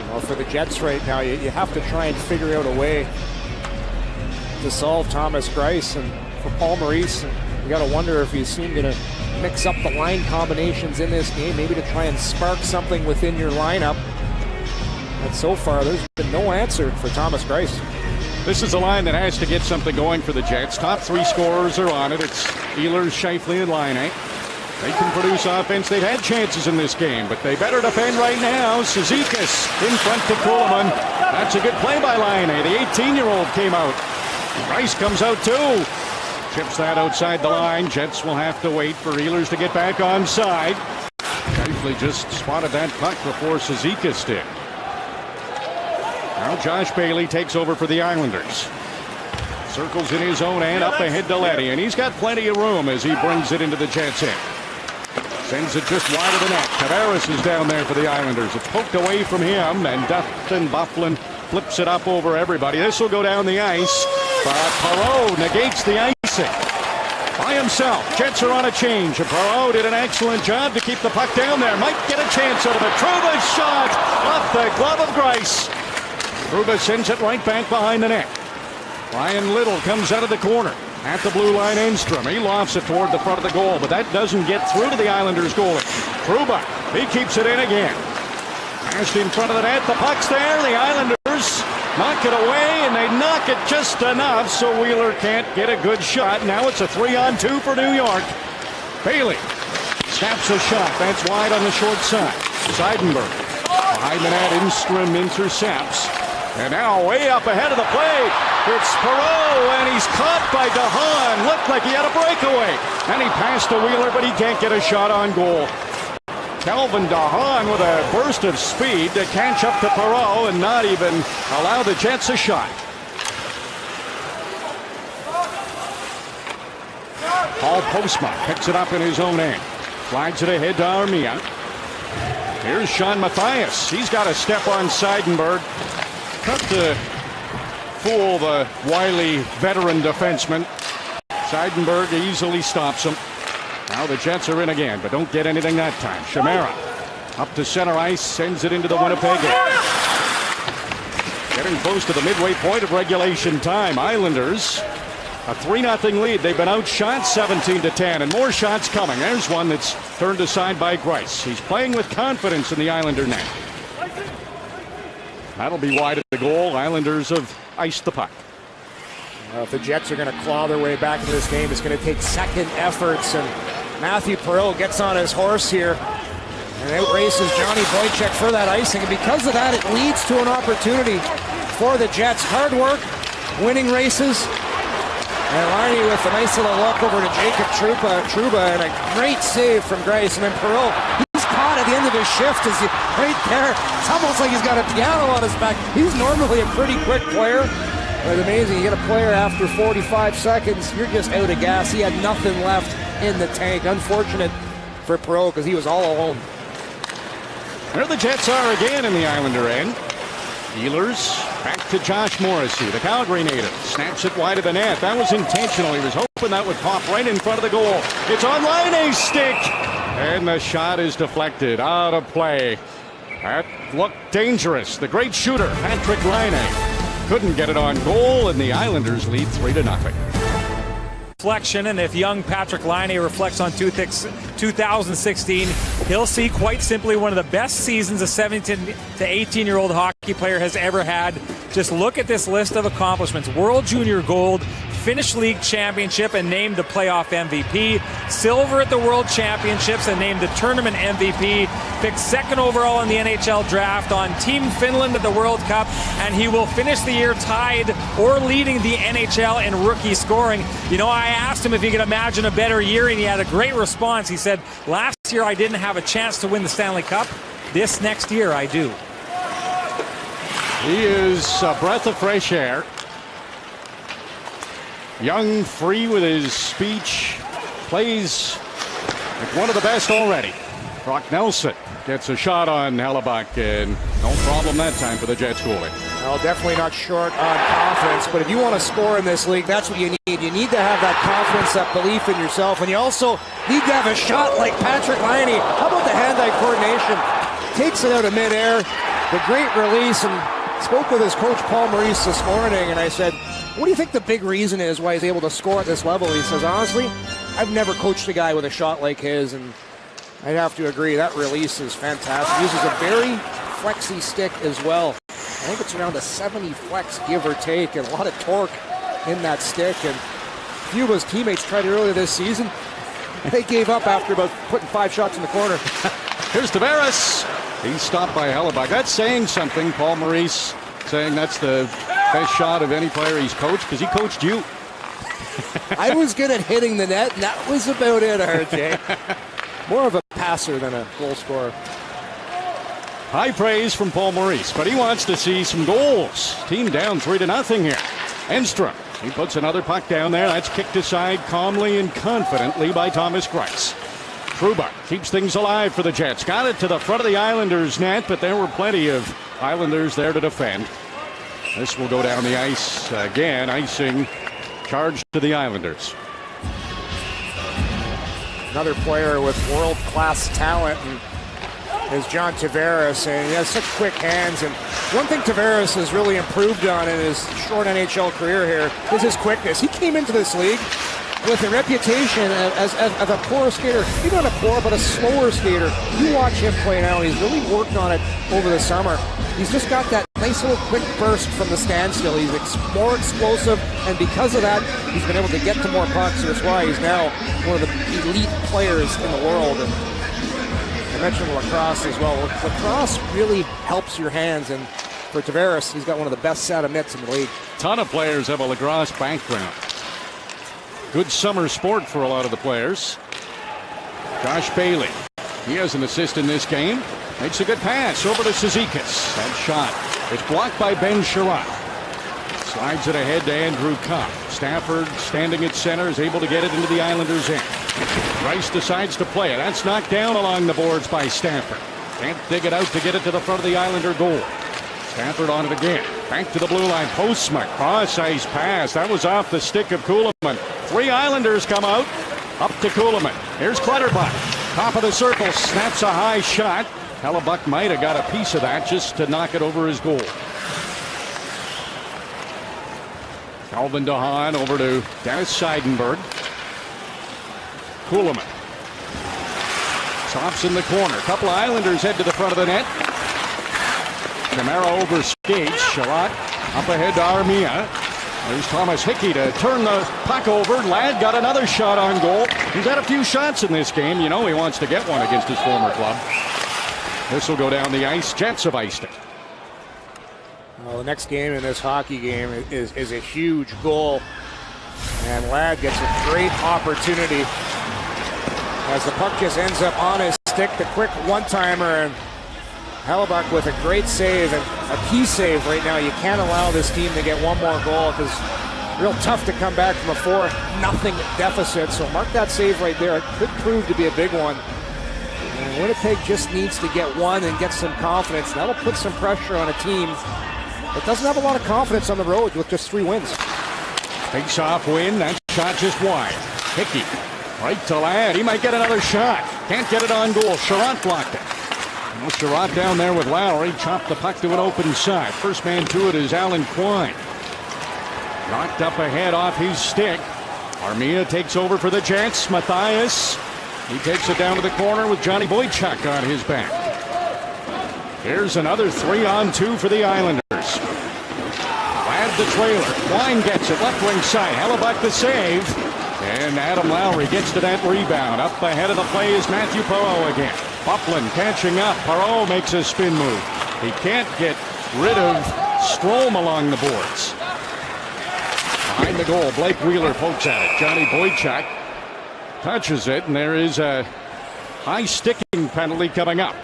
Well, for the Jets right now, you have to try and figure out a way to solve Thomas Grice. And for Paul Maurice, you got to wonder if he's soon going to mix up the line combinations in this game, maybe to try and spark something within your lineup. But so far, there's been no answer for Thomas Greiss. This is a line that has to get something going for the Jets. Top three scorers are on it. It's Ehlers, Scheifele, and Laine. They can produce offense. They've had chances in this game, but they better defend right now. Cizikas in front to Kuhlman. That's a good play by Laine. The 18-year-old came out. Greiss comes out too. Chips that outside the line. Jets will have to wait for Ehlers to get back onside. Scheifele just spotted that puck before Cizikas did. Now Josh Bailey takes over for the Islanders. Circles in his own end up ahead to Leddy, and he's got plenty of room as he brings it into the Jets' end. Sends it just wide of the net. Tavares is down there for the Islanders. It's poked away from him, and Dustin Byfuglien flips it up over everybody. This will go down the ice, but Perreault negates the icing by himself. Jets are on a change, and Perreault did an excellent job to keep the puck down there. Might get a chance out of it. Trouba's shot off the glove of Greiss. Trouba sends it right back behind the net. Ryan Little comes out of the corner at the blue line. Enstrom, he lofts it toward the front of the goal, but that doesn't get through to the Islanders goalie. Trouba, he keeps it in again. Passed in front of the net, the puck's there. The Islanders knock it away, and they knock it just enough so Wheeler can't get a good shot. Now it's a 3-on-2 for New York. Bailey snaps a shot. That's wide on the short side. Seidenberg behind the net. Enstrom intercepts. And now way up ahead of the play, it's Perreault, and he's caught by DeHaan. Looked like he had a breakaway. And he passed to Wheeler, but he can't get a shot on goal. Calvin DeHaan with a burst of speed to catch up to Perreault and not even allow the Jets a shot. Paul Postma picks it up in his own end. Flags it ahead to Armia. Here's Sean Matthias. He's got a step on Seidenberg. Cut to fool the wily veteran defenseman. Seidenberg easily stops him. Now the Jets are in again, but don't get anything that time. Chimera up to center ice, sends it into the Winnipeg end. Getting close to the midway point of regulation time. Islanders, a 3-0 lead. They've been outshot 17-10, and more shots coming. There's one that's turned aside by Greiss. He's playing with confidence in the Islander net. That'll be wide of the goal. Islanders have iced the puck. If the Jets are going to claw their way back into this game, it's going to take second efforts, and Matthew Perreault gets on his horse here and outraces Johnny Boychuk for that icing, and because of that, it leads to an opportunity for the Jets. Hard work, winning races, and Laine with a nice little look over to Jacob Trouba, and a great save from Greiss, and then Perreault, he's caught at the end of his shift as he right there. It's almost like he's got a piano on his back. He's normally a pretty quick player. But it's amazing, you get a player after 45 seconds, you're just out of gas. He had nothing left in the tank. Unfortunate for Perreault because he was all alone. There the Jets are again in the Islander end. Ehlers back to Josh Morrissey, the Calgary native. Snaps it wide of the net. That was intentional. He was hoping that would pop right in front of the goal. It's on Laine's stick. And the shot is deflected out of play. That looked dangerous. The great shooter, Patrick Laine, couldn't get it on goal, and the Islanders lead 3-0. Reflection, and if young Patrick Laine reflects on 2016, he'll see quite simply one of the best seasons a 17 to 18-year-old hockey player has ever had. Just look at this list of accomplishments. World Junior Gold, Finnish League Championship and named the playoff MVP, silver at the World Championships and named the tournament MVP, picked second overall in the NHL draft on Team Finland at the World Cup, and he will finish the year tied or leading the NHL in rookie scoring. You know, I asked him if he could imagine a better year, and he had a great response. He said, last year I didn't have a chance to win the Stanley Cup. This next year I do. He is a breath of fresh air. Young, free with his speech, plays like one of the best already. Brock Nelson gets a shot on Hellebuck, and no problem that time for the Jets goalie. Well, definitely not short on confidence, but if you want to score in this league, that's what you need. You need to have that confidence, that belief in yourself, and you also need to have a shot like Patrick Laine. How about the hand-eye coordination? Takes it out of midair, the great release, and spoke with his coach Paul Maurice this morning, and I said, what do you think the big reason is why he's able to score at this level? He says, honestly, I've never coached a guy with a shot like his, and I'd have to agree, that release is fantastic. He uses a very flexy stick as well. I think it's around a 70 flex, give or take, and a lot of torque in that stick. And a few of his teammates tried it earlier this season. They gave up after about putting 5 shots in the corner. Here's Tavares. He's stopped by Hellebuck. That's saying something. Paul Maurice saying that's the best shot of any player he's coached, because he coached you. I was good at hitting the net, and that was about it, RJ. More of a passer than a goal scorer. High praise from Paul Maurice, but he wants to see some goals. Team down 3-0 here. Enstrom, he puts another puck down there. That's kicked aside calmly and confidently by Thomas Greiss. Trouba keeps things alive for the Jets. Got it to the front of the Islanders' net, but there were plenty of Islanders there to defend. This will go down the ice again. Icing charge to the Islanders. Another player with world-class talent is John Tavares, and he has such quick hands. And one thing Tavares has really improved on in his short NHL career here is his quickness. He came into this league with a reputation as a poor skater. Maybe not a poor, but a slower skater. You watch him play now, he's really worked on it over the summer. He's just got that nice little quick burst from the standstill. He's more explosive, and because of that, he's been able to get to more pucks, and that's why he's now one of the elite players in the world. And I mentioned lacrosse as well. Lacrosse really helps your hands, and for Tavares, he's got one of the best set of mitts in the league. Ton of players have a lacrosse background. Good summer sport for a lot of the players. Josh Bailey, he has an assist in this game. Makes a good pass over to Cizikas. That shot is blocked by Ben Sherratt. Slides it ahead to Andrew Copp. Stafford, standing at center, is able to get it into the Islanders' end. Rice decides to play it. That's knocked down along the boards by Stafford. Can't dig it out to get it to the front of the Islander goal. Stafford on it again. Back to the blue line. Postma. Cross-ice pass. That was off the stick of Kuhlman. 3 Islanders come out. Up to Kuhlman. Here's Clutterbuck. Top of the circle. Snaps a high shot. Hellebuck might have got a piece of that just to knock it over his goal. Calvin DeHaan over to Dennis Seidenberg. Kuhlman. Stops in the corner. A couple of Islanders head to the front of the net. Camara over skates. Sherratt up ahead to Armia. There's Thomas Hickey to turn the puck over. Ladd got another shot on goal. He's had a few shots in this game. You know he wants to get one against his former club. This will go down the ice. Jets have iced it. Well, the next game in this hockey game is a huge goal. And Ladd gets a great opportunity as the puck just ends up on his stick. The quick one-timer, and Hellebuck with a great save, and a key save right now. You can't allow this team to get one more goal because it's real tough to come back from a 4-0 deficit. So mark that save right there. It could prove to be a big one. And Winnipeg just needs to get one and get some confidence. That'll put some pressure on a team that doesn't have a lot of confidence on the road with just 3 wins. Face-off win. That shot just wide. Hickey right to Ladd. He might get another shot. Can't get it on goal. Sherratt blocked it. Well, Sherratt down there with Lowry. Chopped the puck to an open side. First man to it is Alan Quine. Knocked up ahead off his stick. Armia takes over for the Jets. Matthias. He takes it down to the corner with Johnny Boychuk on his back. Here's another 3-on-2 for the Islanders. Ladd the trailer. Quine gets it. Left wing side. Hellebuck the save. And Adam Lowry gets to that rebound. Up ahead of the play is Matthew Perreault again. Bufflin catching up. Perreault makes a spin move. He can't get rid of Strome along the boards. Behind the goal, Blake Wheeler pokes at it. Johnny Boychuk touches it, and there is a high sticking penalty coming up.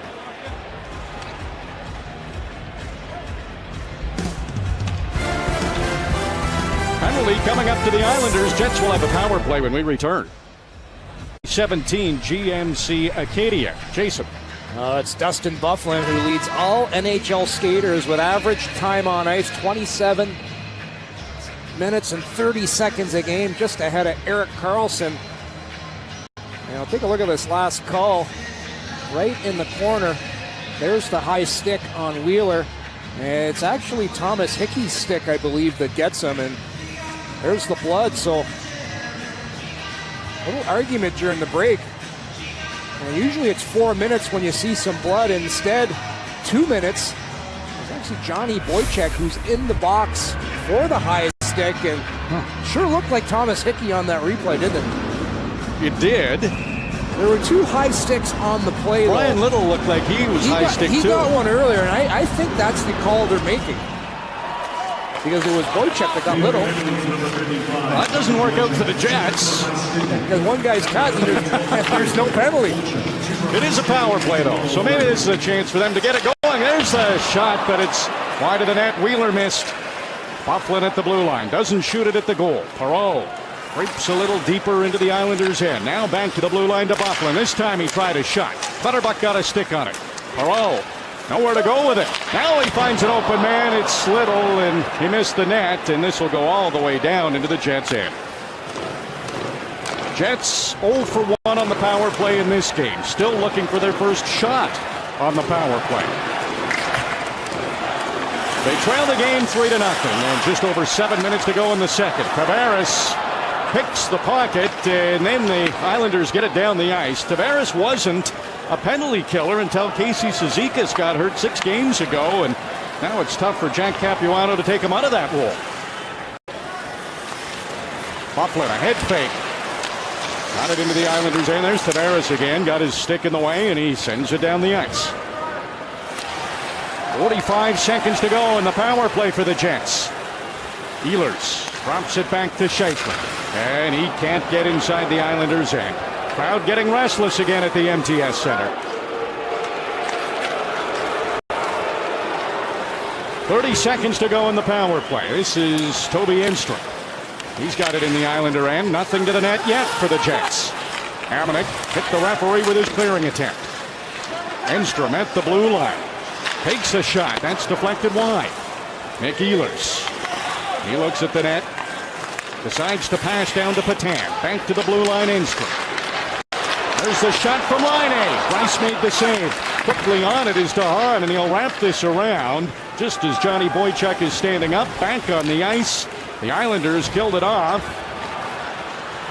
Penalty coming up to the Islanders. Jets will have a power play when we return. 17 GMC Acadia. Jason. It's Dustin Bufflin who leads all NHL skaters with average time on ice 27 minutes and 30 seconds a game, just ahead of Erik Karlsson. Now take a look at this last call. Right in the corner. There's the high stick on Wheeler. It's actually Thomas Hickey's stick, I believe, that gets him. And there's the blood. So little argument during the break. And usually it's 4 minutes when you see some blood. Instead, 2 minutes. It's actually Johnny Boychuk who's in the box for the high stick, and sure looked like Thomas Hickey on that replay, didn't it? It did. There were 2 high sticks on the play. Brian Little looked like he was high stick too. He got one earlier, and I think that's the call they're making. Because it was Boychuk that got Little. Well, that doesn't work out for the Jets. Because one guy's cut, and there's no penalty. It is a power play, though, so maybe this is a chance for them to get it going. There's the shot, but it's wide of the net. Wheeler missed. Byfuglien at the blue line. Doesn't shoot it at the goal. Perreault creeps a little deeper into the Islanders' end. Now back to the blue line to Byfuglien. This time he tried a shot. Clutterbuck got a stick on it. Perreault nowhere to go with it. Now he finds an open man. It's Little, and he missed the net, and this will go all the way down into the Jets' end. Jets 0 for 1 on the power play in this game. Still looking for their first shot on the power play. They trail the game 3-0, and just over 7 minutes to go in the second. Tavares picks the pocket, and then the Islanders get it down the ice. Tavares wasn't a penalty killer until Casey Cizikas got hurt 6 games ago, and now it's tough for Jack Capuano to take him out of that role. Byfuglien, a head fake. Got it into the Islanders' end. There's Tavares again. Got his stick in the way, and he sends it down the ice. 45 seconds to go in the power play for the Jets. Ehlers drops it back to Scheifele, and he can't get inside the Islanders' end. Crowd getting restless again at the MTS Centre. 30 seconds to go in the power play. This is Toby Enstrom. He's got it in the Islander end. Nothing to the net yet for the Jets. Hamonic hit the referee with his clearing attempt. Enstrom at the blue line. Takes a shot. That's deflected wide. Nick Ehlers. He looks at the net. Decides to pass down to Patan. Back to the blue line, Enstrom. There's the shot from Laine. Rice made the save. Quickly on it is DeHaan, and he'll wrap this around just as Johnny Boychuk is standing up. Back on the ice. The Islanders killed it off.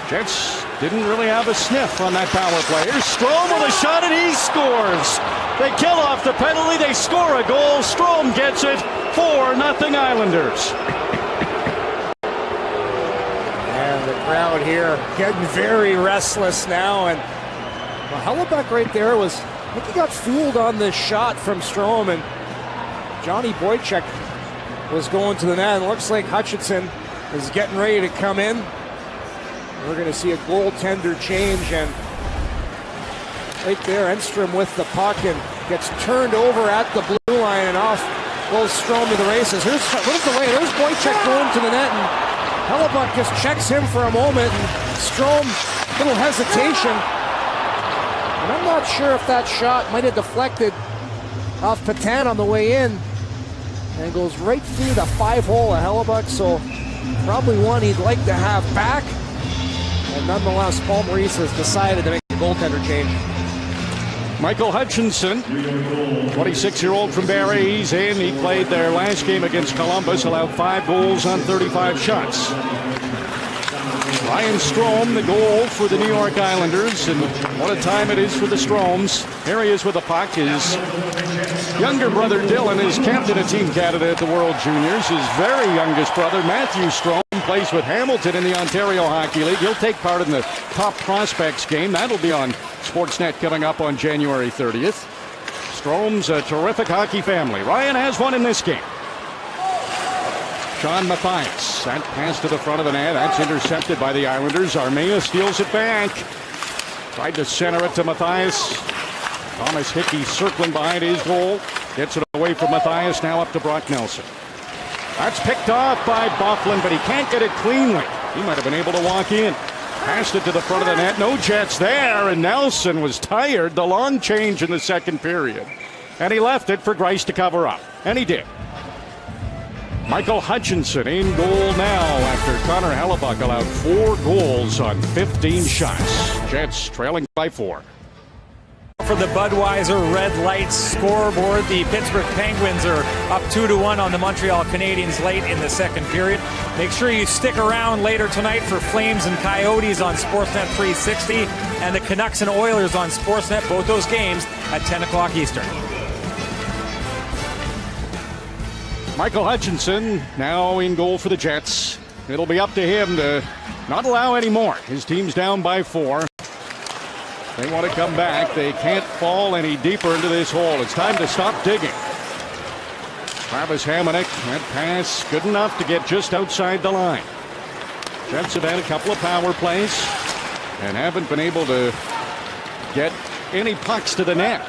Jets didn't really have a sniff on that power play. Here's Strome with a shot, and he scores. They kill off the penalty. They score a goal. Strome gets it. 4-0 Islanders. And the crowd here getting very restless now. And Hellebuyck right there was, I think he got fooled on this shot from Strome, and Johnny Boychuk was going to the net. It looks like Hutchinson is getting ready to come in. We're going to see a goaltender change, and right there, Enstrom with the puck and gets turned over at the blue line, and off goes Strome to the races. Here's the way. There's Boychuk going to the net, and Hellebuyck just checks him for a moment, and Strome, little hesitation. And I'm not sure if that shot might have deflected off Patan on the way in, and goes right through the 5-hole of Hellebuyck, so probably one he'd like to have back. And nonetheless, Paul Maurice has decided to make a goaltender change. Michael Hutchinson, 26-year-old from Barrie, he's in. He played their last game against Columbus, allowed 5 goals on 35 shots. Ryan Strome, the goal for the New York Islanders, and what a time it is for the Stromes. Here he is with the puck. His younger brother Dylan is captain of Team Canada at the World Juniors. His very youngest brother, Matthew Strome, plays with Hamilton in the Ontario Hockey League. He'll take part in the Top Prospects game. That'll be on Sportsnet coming up on January 30th. Strome's a terrific hockey family. Ryan has one in this game. Sean Mathias. That pass to the front of the net. That's intercepted by the Islanders. Armia steals it back. Tried to center it to Mathias. Thomas Hickey circling behind his goal. Gets it away from Mathias. Now up to Brock Nelson. That's picked off by Byfuglien, but he can't get it cleanly. He might have been able to walk in. Passed it to the front of the net. No Jets there, and Nelson was tired. The long change in the second period. And he left it for Greiss to cover up. And he did. Michael Hutchinson in goal now after Connor Hellebuyck allowed 4 goals on 15 shots. Jets trailing by 4. For the Budweiser Red Lights scoreboard, the Pittsburgh Penguins are up 2-1 on the Montreal Canadiens late in the second period. Make sure you stick around later tonight for Flames and Coyotes on Sportsnet 360 and the Canucks and Oilers on Sportsnet, both those games at 10 o'clock Eastern. Michael Hutchinson now in goal for the Jets. It'll be up to him to not allow any more. His team's down by 4. They want to come back. They can't fall any deeper into this hole. It's time to stop digging. Travis Hamonic, that pass good enough to get just outside the line. Jets have had a couple of power plays and haven't been able to get any pucks to the net.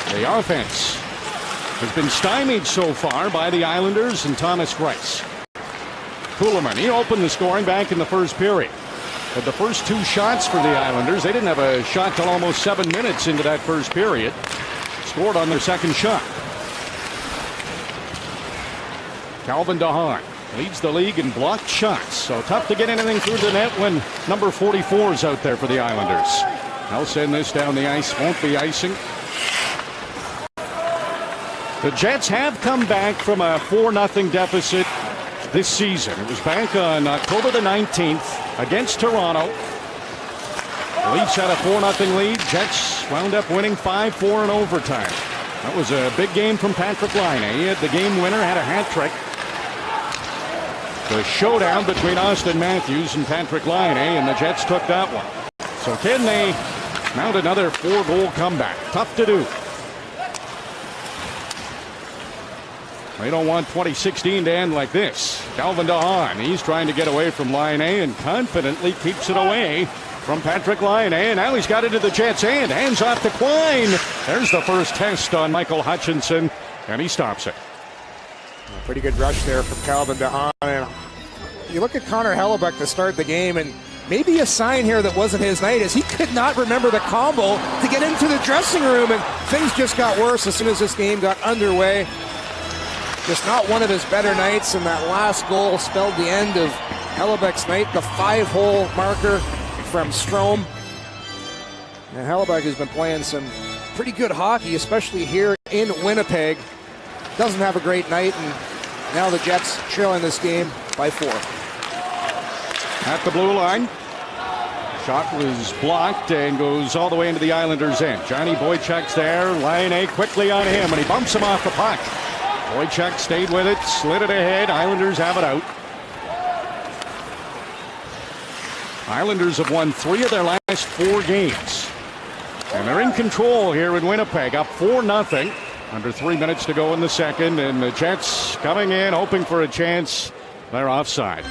The offense has been stymied so far by the Islanders and Thomas Greiss. Kuhlman, he opened the scoring back in the first period. But the first 2 shots for the Islanders, they didn't have a shot till almost 7 minutes into that first period. Scored on their second shot. Calvin DeHaan leads the league in blocked shots. So tough to get anything through the net when number 44 is out there for the Islanders. They'll send this down the ice. Won't be icing. The Jets have come back from a 4-0 deficit this season. It was back on October the 19th against Toronto. The Leafs had a 4-0 lead. Jets wound up winning 5-4 in overtime. That was a big game from Patrick Laine. He had the game winner, had a hat trick. The showdown between Austin Matthews and Patrick Laine, and the Jets took that one. So can they mount another 4-goal comeback? Tough to do. They don't want 2016 to end like this. Calvin DeHaan, he's trying to get away from Laine and confidently keeps it away from Patrick Laine. And now he's got it to the Jets' hand. Hands off to Quine. There's the first test on Michael Hutchinson, and he stops it. Pretty good rush there from Calvin DeHaan. And you look at Connor Hellebuck to start the game, and maybe a sign here that wasn't his night is he could not remember the combo to get into the dressing room, and things just got worse as soon as this game got underway. Just not one of his better nights, and that last goal spelled the end of Hellebuck's night. The 5-hole marker from Strome. And Hellebuck has been playing some pretty good hockey, especially here in Winnipeg. Doesn't have a great night, and now the Jets trailing this game by 4. At the blue line. Shot was blocked and goes all the way into the Islanders' end. Johnny Boychuk's there. Laine quickly on him, and he bumps him off the puck. Boychuk stayed with it, slid it ahead. Islanders have it out. Islanders have won 3 of their last 4 games. And they're in control here in Winnipeg, up 4-0. Under 3 minutes to go in the second, and the Jets coming in, hoping for a chance. They're offside.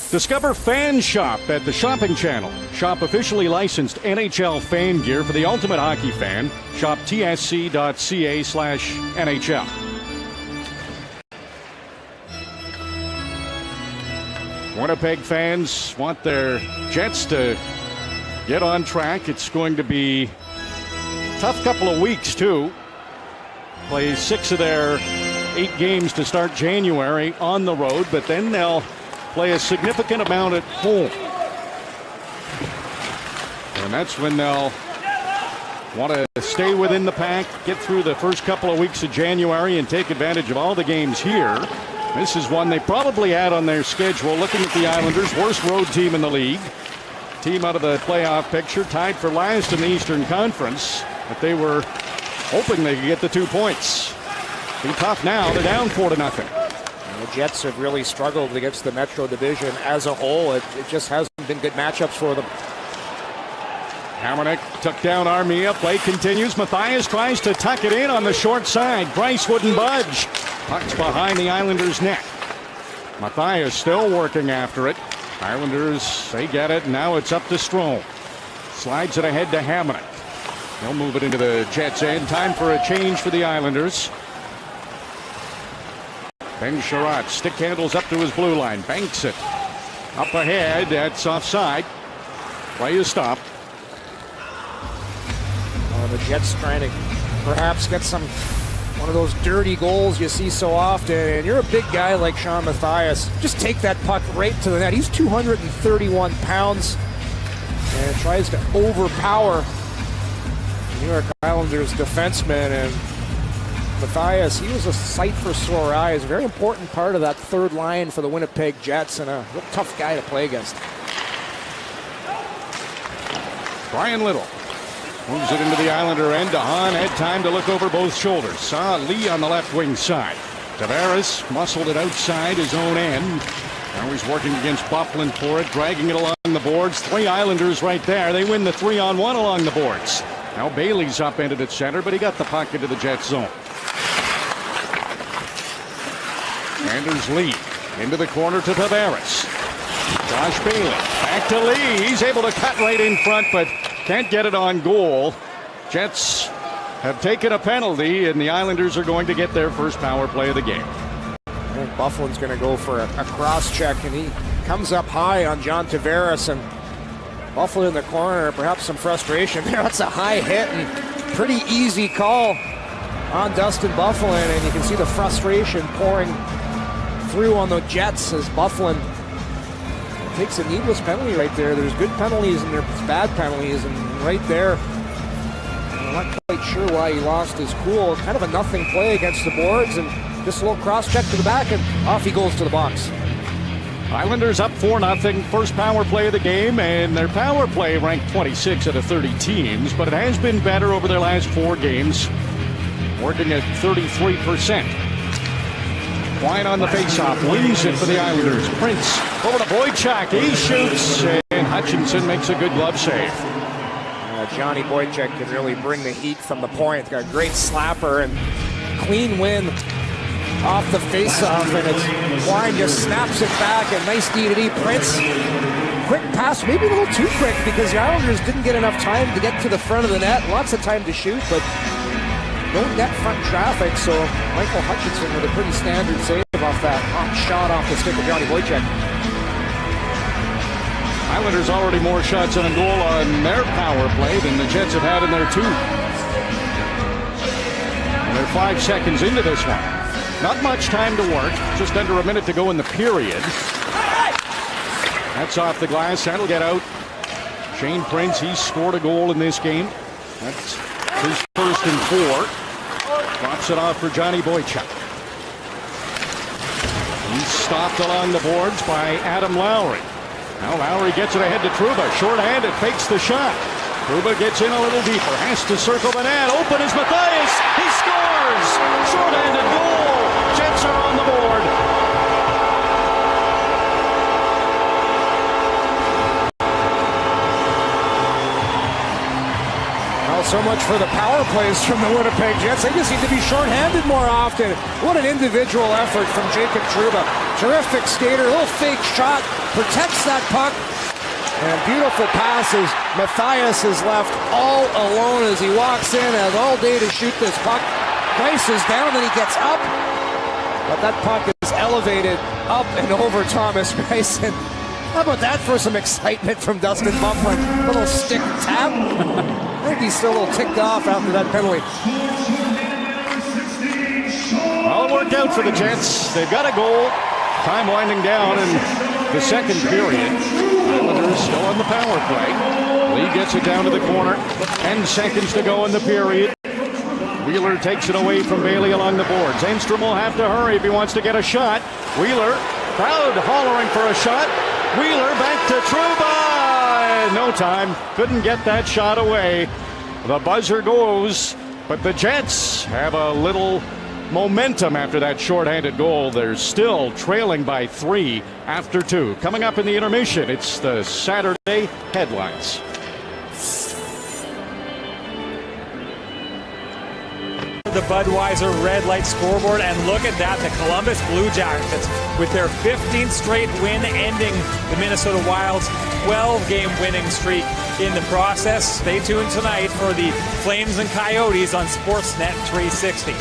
Discover Fan Shop at the Shopping Channel. Shop officially licensed NHL fan gear for the ultimate hockey fan. Shop tsc.ca/NHL. Winnipeg fans want their Jets to get on track. It's going to be a tough couple of weeks, too. Play 6 of their 8 games to start January on the road, but then they'll play a significant amount at home. And that's when they'll want to stay within the pack, get through the first couple of weeks of January and take advantage of all the games here. This is one they probably had on their schedule. Looking at the Islanders, worst road team in the league. Team out of the playoff picture, tied for last in the Eastern Conference. But they were hoping they could get the 2 points. Be tough now. They're down 4-0. The Jets have really struggled against the Metro Division as a whole. It just hasn't been good matchups for them. Hamonic took down Armia. Play continues. Matthias tries to tuck it in on the short side. Greiss wouldn't budge. Puck's behind the Islanders' net. Matthias still working after it. Islanders, they get it. Now it's up to Strome. Slides it ahead to Hamonic. He'll move it into the Jets' end. Time for a change for the Islanders. Ben Sherratt stick handles up to his blue line. Banks it. Up ahead. That's offside. Play is stopped. The Jets trying to perhaps get one of those dirty goals you see so often. And you're a big guy like Sean Matthias. Just take that puck right to the net. He's 231 pounds. And and tries to overpower New York Islanders defenseman. And Matthias, he was a sight for sore eyes. A very important part of that third line for the Winnipeg Jets, and a real tough guy to play against. Brian Little moves it into the Islander end. DeHaan had time to look over both shoulders. Saw Lee on the left wing side. Tavares muscled it outside his own end. Now he's working against Byfuglien for it, dragging it along the boards. 3 Islanders right there. They win the 3-on-1 along the boards. Now Bailey's upended at center, but he got the puck into the Jets zone. Anders Lee into the corner to Tavares. Josh Bailey back to Lee. He's able to cut right in front, but can't get it on goal. Jets have taken a penalty, and the Islanders are going to get their first power play of the game. I think Byfuglien's going to go for a cross check, and he comes up high on John Tavares, and Byfuglien in the corner, perhaps some frustration there. That's a high hit and pretty easy call on Dustin Byfuglien, and you can see the frustration pouring through on the Jets as Byfuglien takes a needless penalty right there. There's good penalties and there's bad penalties, and right there, I'm not quite sure why he lost his cool. Kind of a nothing play against the boards, and just a little cross check to the back, and off he goes to the box. Islanders up 4-0, first power play of the game, and their power play ranked 26 out of 30 teams, but it has been better over their last 4 games, working at 33%. Wine on the faceoff, wins it for the Islanders. Prince over to Boychuk, he shoots, and Hutchinson makes a good glove save. Johnny Boychuk can really bring the heat from the point. Got a great slapper and clean win off the faceoff, and it's Wine just snaps it back, and nice D-to-D. Prince, quick pass, maybe a little too quick because the Islanders didn't get enough time to get to the front of the net. Lots of time to shoot, but no net front traffic, so Michael Hutchinson with a pretty standard save off that hot shot off the stick of Johnny Boychuk. Islanders already more shots on goal on their power play than the Jets have had in their 2. And they're 5 seconds into this one. Not much time to work, just under a minute to go in the period. That's off the glass, that'll get out. Shane Prince, he's scored a goal in this game. That's his first and 4. Drops it off for Johnny Boychuk. He's stopped along the boards by Adam Lowry. Now Lowry gets it ahead to Trouba. Short-handed, fakes the shot. Trouba gets in a little deeper. Has to circle the net. Open is Matthias. He scores! Short-handed goal. Jets are on the board. So much for the power plays from the Winnipeg Jets. They just need to be short-handed more often. What an individual effort from Jacob Trouba. Terrific skater, a little fake shot, protects that puck. And beautiful passes. Matthias is left all alone as he walks in, has all day to shoot this puck. Price is down, then he gets up. But that puck is elevated up and over Thomas Bryson. How about that for some excitement from Dustin Byfuglien? A little stick tap. I think he's still a little ticked off after that penalty. All worked out for the Jets. They've got a goal. Time winding down in the second period. Islanders still on the power play. Lee gets it down to the corner. 10 seconds to go in the period. Wheeler takes it away from Bailey along the boards. Enstrom will have to hurry if he wants to get a shot. Wheeler, crowd hollering for a shot. Wheeler back to Trouba. No time. Couldn't get that shot away. The buzzer goes, but the Jets have a little momentum after that shorthanded goal. They're still trailing by 3 after 2. Coming up in the intermission, it's the Saturday headlines. The Budweiser red light scoreboard, and look at that, the Columbus Blue Jackets with their 15th straight win, ending the Minnesota Wild's 12-game winning streak in the process. Stay tuned tonight for the Flames and Coyotes on Sportsnet 360.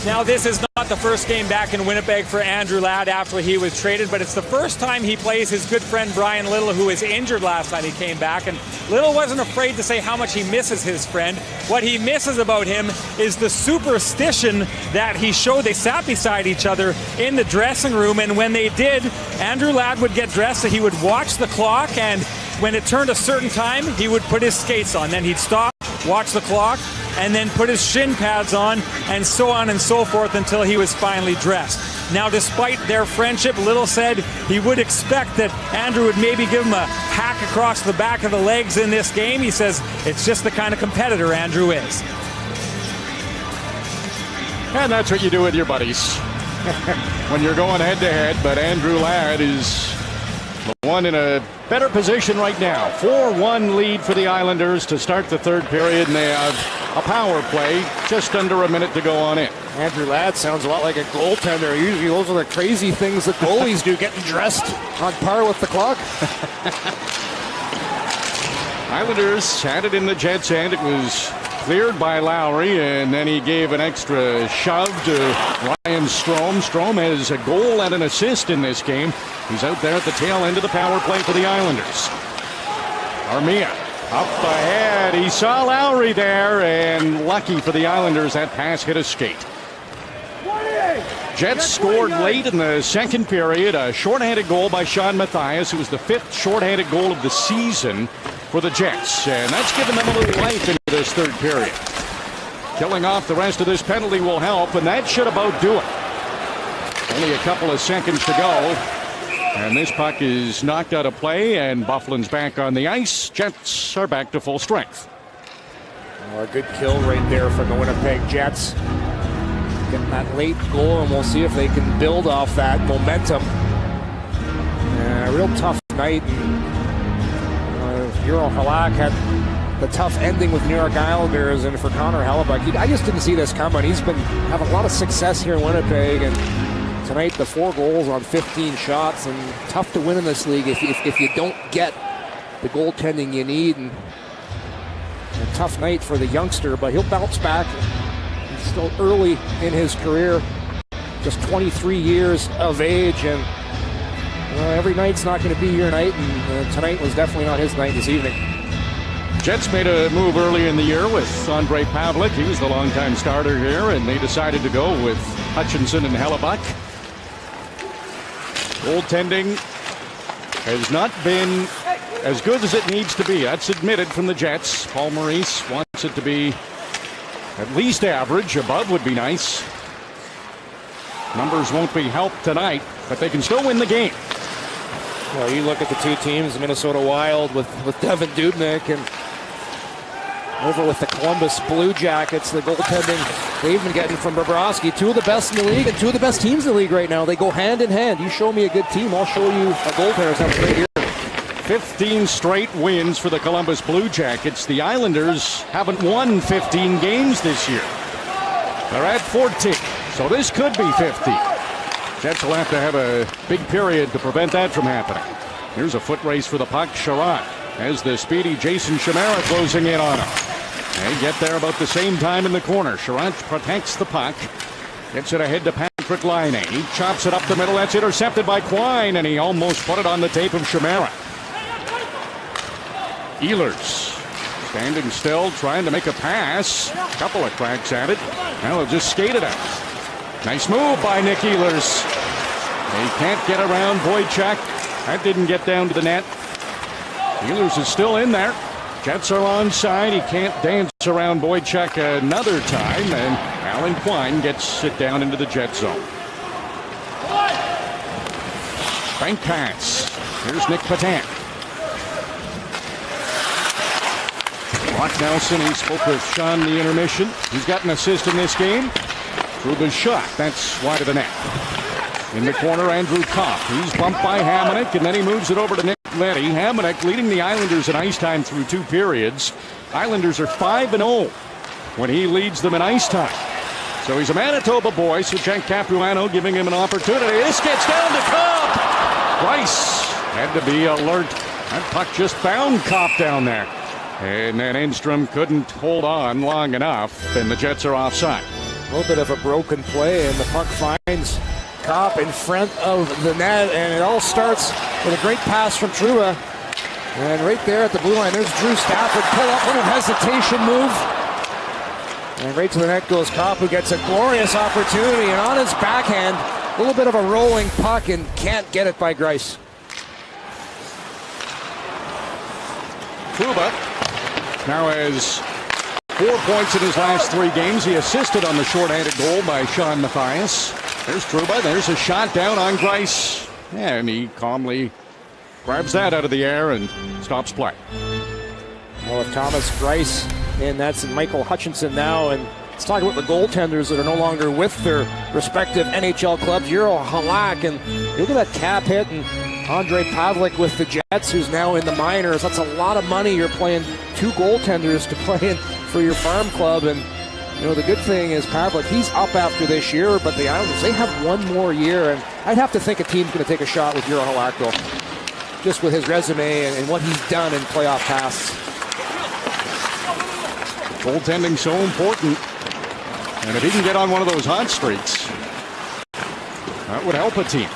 Now, this is not the first game back in Winnipeg for Andrew Ladd after he was traded, but it's the first time he plays his good friend Brian Little, who was injured last night he came back. And Little wasn't afraid to say how much he misses his friend. What he misses about him is the superstition that he showed. They sat beside each other in the dressing room, and when they did, Andrew Ladd would get dressed, so he would watch the clock, and when it turned a certain time, he would put his skates on. Then he'd stop, watch the clock, and then put his shin pads on, and so on and so forth until he was finally dressed. Now, despite their friendship, Little said he would expect that Andrew would maybe give him a hack across the back of the legs in this game. He says it's just the kind of competitor Andrew is. And that's what you do with your buddies when you're going head-to-head. But Andrew Ladd is the one in a better position right now. 4-1 lead for the Islanders to start the third period, and they have a power play, just under a minute to go on it. Andrew Ladd sounds a lot like a goaltender. Usually those are the crazy things that goalies do, getting dressed on par with the clock. Islanders had it in the Jets' end. It was cleared by Lowry, and then he gave an extra shove to Ryan Strome. Strome has a goal and an assist in this game. He's out there at the tail end of the power play for the Islanders. Armia up ahead. He saw Lowry there, and lucky for the Islanders, that pass hit a skate. Jets scored late in the second period. A shorthanded goal by Sean Mathias. It was the 5th shorthanded goal of the season for the Jets, and that's given them a little life into this third period. Killing off the rest of this penalty will help, and that should about do it. Only a couple of seconds to go, and this puck is knocked out of play, and Byfuglien's back on the ice. Jets are back to full strength. Oh, a good kill right there from the Winnipeg Jets. Getting that late goal, and we'll see if they can build off that momentum. A real tough night. Euro Halak had the tough ending with New York Islanders, and for Connor Hellebuyck, I just didn't see this coming. He's been having a lot of success here in Winnipeg, and tonight the 4 goals on 15 shots, and tough to win in this league if you don't get the goaltending you need. And a tough night for the youngster, but he'll bounce back. He's still early in his career, just 23 years of age, and every night's not going to be your night, and tonight was definitely not his night this evening. Jets made a move early in the year with Andrei Pavlik. He was the longtime starter here, and they decided to go with Hutchinson and Hellebuyck. Goaltending has not been as good as it needs to be. That's admitted from the Jets. Paul Maurice wants it to be at least average. Above would be nice. Numbers won't be helped tonight, but they can still win the game. Well, you look at the two teams, the Minnesota Wild with Devin Dubnyk, and over with the Columbus Blue Jackets, the goaltending they've been getting from Bobrovsky. 2 of the best in the league and 2 of the best teams in the league right now. They go hand in hand. You show me a good team, I'll show you a goaltender who's having a great year. 15 straight wins for the Columbus Blue Jackets. The Islanders haven't won 15 games this year. They're at 14, so this could be 15. Jets will have to have a big period to prevent that from happening. Here's a foot race for the puck. Sherratt as the speedy Jason Chimera closing in on him. They get there about the same time in the corner. Sherratt protects the puck. Gets it ahead to Patrick Laine. He chops it up the middle. That's intercepted by Quine, and he almost put it on the tape of Chimera. Ehlers standing still, trying to make a pass. Couple of cracks at it. Now he'll just skate it out. Nice move by Nick Ehlers. He can't get around Boychuk. That didn't get down to the net. Ehlers is still in there. Jets are onside. He can't dance around Boychuk another time, and Alan Quine gets it down into the Jet zone. Bank pass. Here's Nick Petan. Brock Nelson, he spoke with Sean the intermission. He's got an assist in this game. Truba's shot, that's wide of the net. In the corner, Andrew Kopp. He's bumped by Hamonic, and then he moves it over to Nick Leddy. Hamonic leading the Islanders in ice time through 2 periods. Islanders are 5-0 when he leads them in ice time. So he's a Manitoba boy, so Jack Capuano giving him an opportunity. This gets down to Kopp. Price had to be alert. That puck just found Kopp down there. And then Enstrom couldn't hold on long enough, and the Jets are offside. A little bit of a broken play, and the puck finds Kopp in front of the net, and it all starts with a great pass from Trouba. And right there at the blue line, there's Drew Stafford. Pull up, little hesitation move. And right to the net goes Kopp, who gets a glorious opportunity, and on his backhand, a little bit of a rolling puck, and can't get it by Greiss. Trouba now has 4 points in his last 3 games. He assisted on the short-handed goal by Sean Mathias. There's Trouba. There's a shot down on Grice. And he calmly grabs that out of the air and stops play. Well, with Thomas Grice and that's Michael Hutchinson now, and let's talk about the goaltenders that are no longer with their respective NHL clubs. Jiro Halak, and look at that cap hit, and Andre Pavlik with the Jets, who's now in the minors. That's a lot of money. You're playing 2 goaltenders to play in for your farm club, and you know the good thing is Pavlik, he's up after this year, but the Islanders, they have 1 more year, and I'd have to think a team's going to take a shot with Jiro Halak, though, just with his resume and what he's done in playoff pasts. Goaltending so important. And if he can get on one of those hot streaks, that would help a team.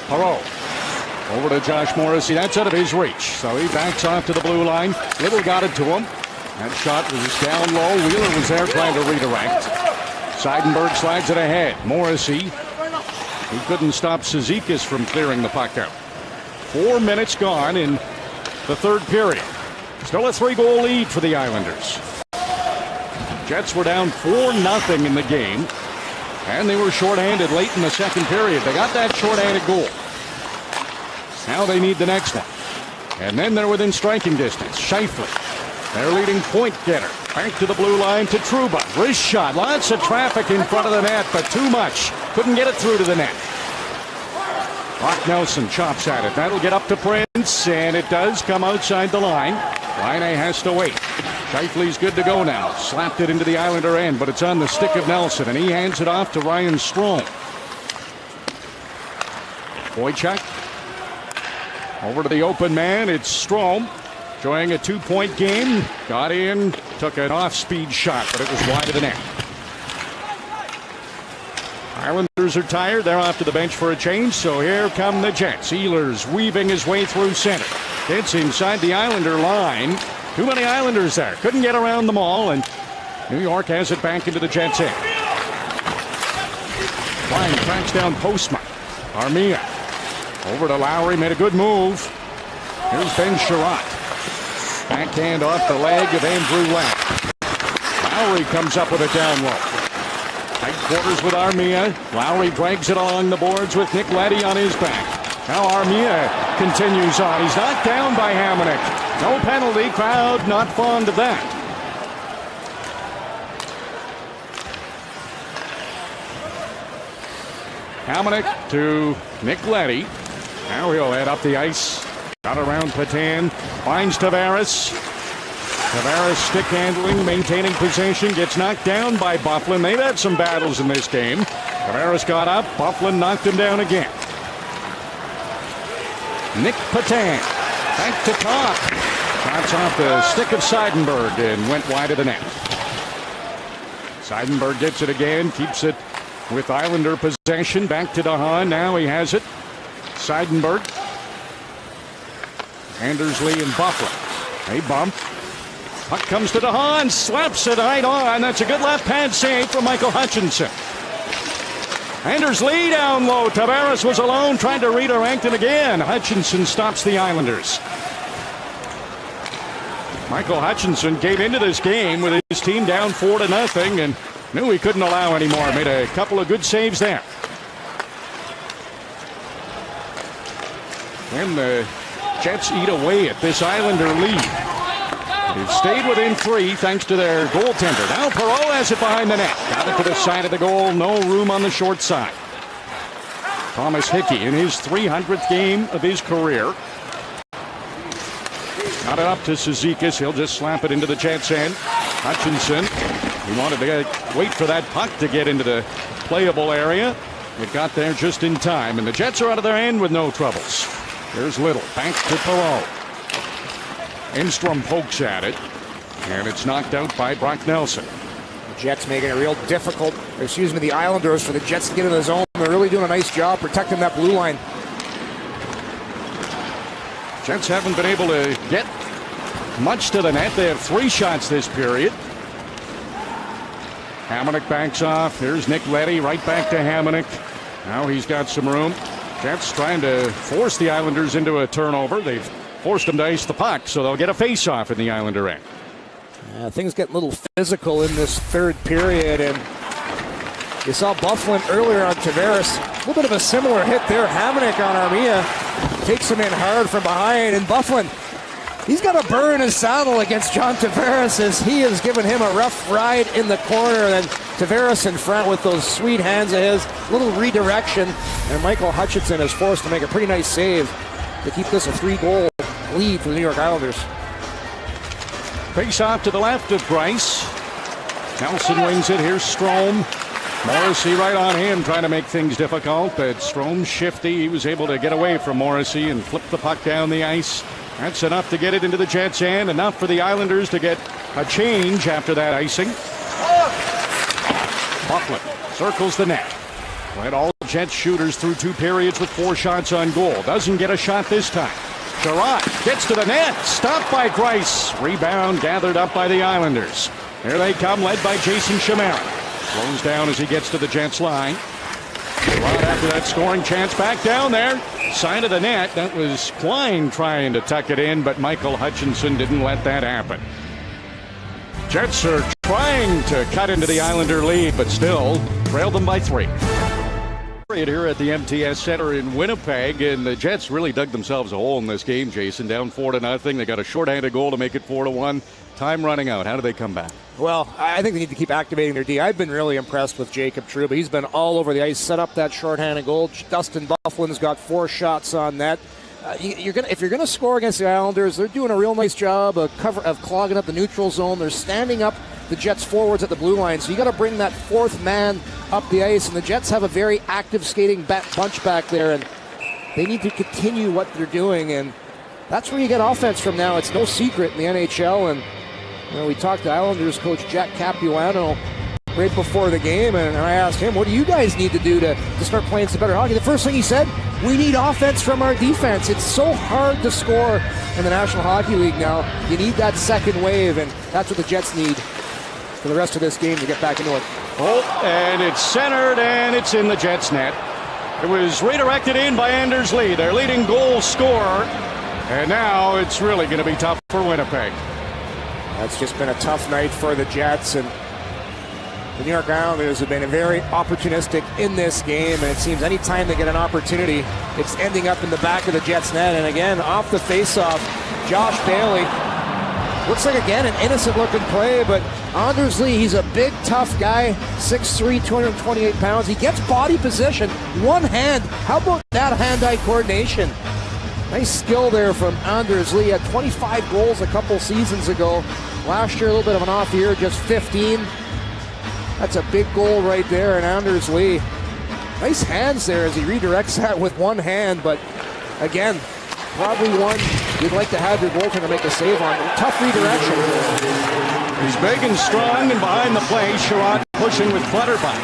Perreault over to Josh Morrissey. That's out of his reach. So he backs off to the blue line. Little got it to him. That shot was down low. Wheeler was there trying to redirect. Seidenberg slides it ahead. Morrissey, he couldn't stop Cizikas from clearing the puck out. 4 minutes gone in the third period. Still a 3-goal lead for the Islanders. Jets were down 4-0 in the game, and they were shorthanded late in the second period. They got that shorthanded goal. Now they need the next one. And then they're within striking distance. Scheifele, their leading point getter. Back to the blue line to Trouba. Wrist shot. Lots of traffic in front of the net, but too much. Couldn't get it through to the net. Brock Nelson chops at it. That'll get up to Prince, and it does come outside the line. Laine has to wait. Scheifele's good to go now. Slapped it into the Islander end, but it's on the stick of Nelson, and he hands it off to Ryan Strome. Wojciech over to the open man. It's Strome, enjoying a 2-point game. Got in, took an off-speed shot, but it was wide of the net. Islanders are tired. They're off to the bench for a change, so here come the Jets. Ehlers weaving his way through center. Gets inside the Islander line. Too many Islanders there. Couldn't get around them all, and New York has it back into the Jets' end. Klein tracks down Postma. Armia over to Lowry. Made a good move. Here's Ben Sherratt. Backhand off the leg of Andrew Ladd. Lowry comes up with it down low. Tight quarters with Armia. Lowry drags it along the boards with Nick Leddy on his back. Now Armia continues on. He's knocked down by Hamonic. No penalty. Crowd not fond of that. Hamonic to Nick Leddy. Now he'll head up the ice. Got around Patan. Finds Tavares. Tavares stick handling, maintaining possession. Gets knocked down by Byfuglien. They've had some battles in this game. Tavares got up. Byfuglien knocked him down again. Nick Patan back to top. Shots off the stick of Seidenberg and went wide of the net. Seidenberg gets it again, keeps it with Islander possession. Back to DeHaan. Now he has it. Seidenberg. Andersley and Byfuglien. They bump. Puck comes to DeHaan. Slaps it right on. That's a good left pad save from Michael Hutchinson. Andersley down low. Tavares was alone, trying to redirect it again. Hutchinson stops the Islanders. Michael Hutchinson came into this game with his team down 4-0 and knew he couldn't allow any more. Made a couple of good saves there. And the Jets eat away at this Islander lead. They've stayed within 3 thanks to their goaltender. Now Perreault has it behind the net. Got it to the side of the goal. No room on the short side. Thomas Hickey in his 300th game of his career. Got it up to Cizikas. He'll just slap it into the Jets' end. Hutchinson. He wanted to wait for that puck to get into the playable area. It got there just in time. And the Jets are out of their end with no troubles. There's Little. Back to Perreault. Enstrom pokes at it, and it's knocked out by Brock Nelson. The Jets making it real difficult, the Islanders, for the Jets to get in the zone. They're really doing a nice job protecting that blue line. Jets haven't been able to get much to the net. They have 3 shots this period. Hamonic backs off. Here's Nick Leddy right back to Hamonic. Now he's got some room. Jets trying to force the Islanders into a turnover. They've forced them to ice the puck, so they'll get a face-off in the Islander end. Things get a little physical in this third period, and you saw Bufflin earlier on Tavares. A little bit of a similar hit there. Hamonic on Armia takes him in hard from behind, and Bufflin, he's got a burr in his saddle against John Tavares as he has given him a rough ride in the corner. And then Tavares in front with those sweet hands of his, little redirection, and Michael Hutchinson is forced to make a pretty nice save to keep this a 3-goal lead for the New York Islanders. Face off to the left of Price. Nelson wings it. Here's Strome. Morrissey right on him, trying to make things difficult, but Strome's shifty. He was able to get away from Morrissey and flip the puck down the ice. That's enough to get it into the Jets' end, enough for the Islanders to get a change after that icing. Bufflin circles the net. Led all Jets shooters through 2 periods with 4 shots on goal. Doesn't get a shot this time. Sherratt gets to the net, stopped by Price. Rebound gathered up by the Islanders. Here they come, led by Jason Chimera. Slows down as he gets to the Jets line. Sherratt after that scoring chance, back down there. Side of the net, that was Klein trying to tuck it in, but Michael Hutchinson didn't let that happen. Jets are trying to cut into the Islander lead, but still trailed them by 3. Here at the MTS Centre in Winnipeg, and the Jets really dug themselves a hole in this game, Jason. Down 4-0. They got a shorthanded goal to make it 4-1. Time running out. How do they come back? Well, I think they need to keep activating their D. I've been really impressed with Jacob Trouba. He's been all over the ice, set up that shorthanded goal. Dustin Bufflin's got 4 shots on net. If you're gonna score against the Islanders, they're doing a real nice job of clogging up the neutral zone. They're standing up the Jets forwards at the blue line, so you got to bring that 4th man up the ice. And the Jets have a very active skating bunch back there, and they need to continue what they're doing. And that's where you get offense from now. It's no secret in the NHL. And we talked to Islanders coach Jack Capuano right before the game, and I asked him, what do you guys need to do to start playing some better hockey? The first thing he said, we need offense from our defense. It's so hard to score in the National Hockey League now. You need that second wave, and that's what the Jets need for the rest of this game to get back into it. Oh, and it's centered, and it's in the Jets' net. It was redirected in by Anders Lee, their leading goal scorer, and now it's really going to be tough for Winnipeg. That's just been a tough night for the Jets, and the New York Islanders have been very opportunistic in this game, and it seems anytime they get an opportunity, it's ending up in the back of the Jets' net. And again, off the faceoff, Josh Bailey. Looks like, again, an innocent-looking play, but Anders Lee, he's a big, tough guy, 6'3", 228 pounds. He gets body position, one hand. How about that hand-eye coordination? Nice skill there from Anders Lee. He had 25 goals a couple seasons ago. Last year, a little bit of an off year, just 15. That's a big goal right there, and Anders Lee. Nice hands there as he redirects that with one hand, but again, probably one you'd like to have your goaltender make a save on. Tough redirection. He's big and strong and behind the play. Sherratt pushing with Clutterbuck.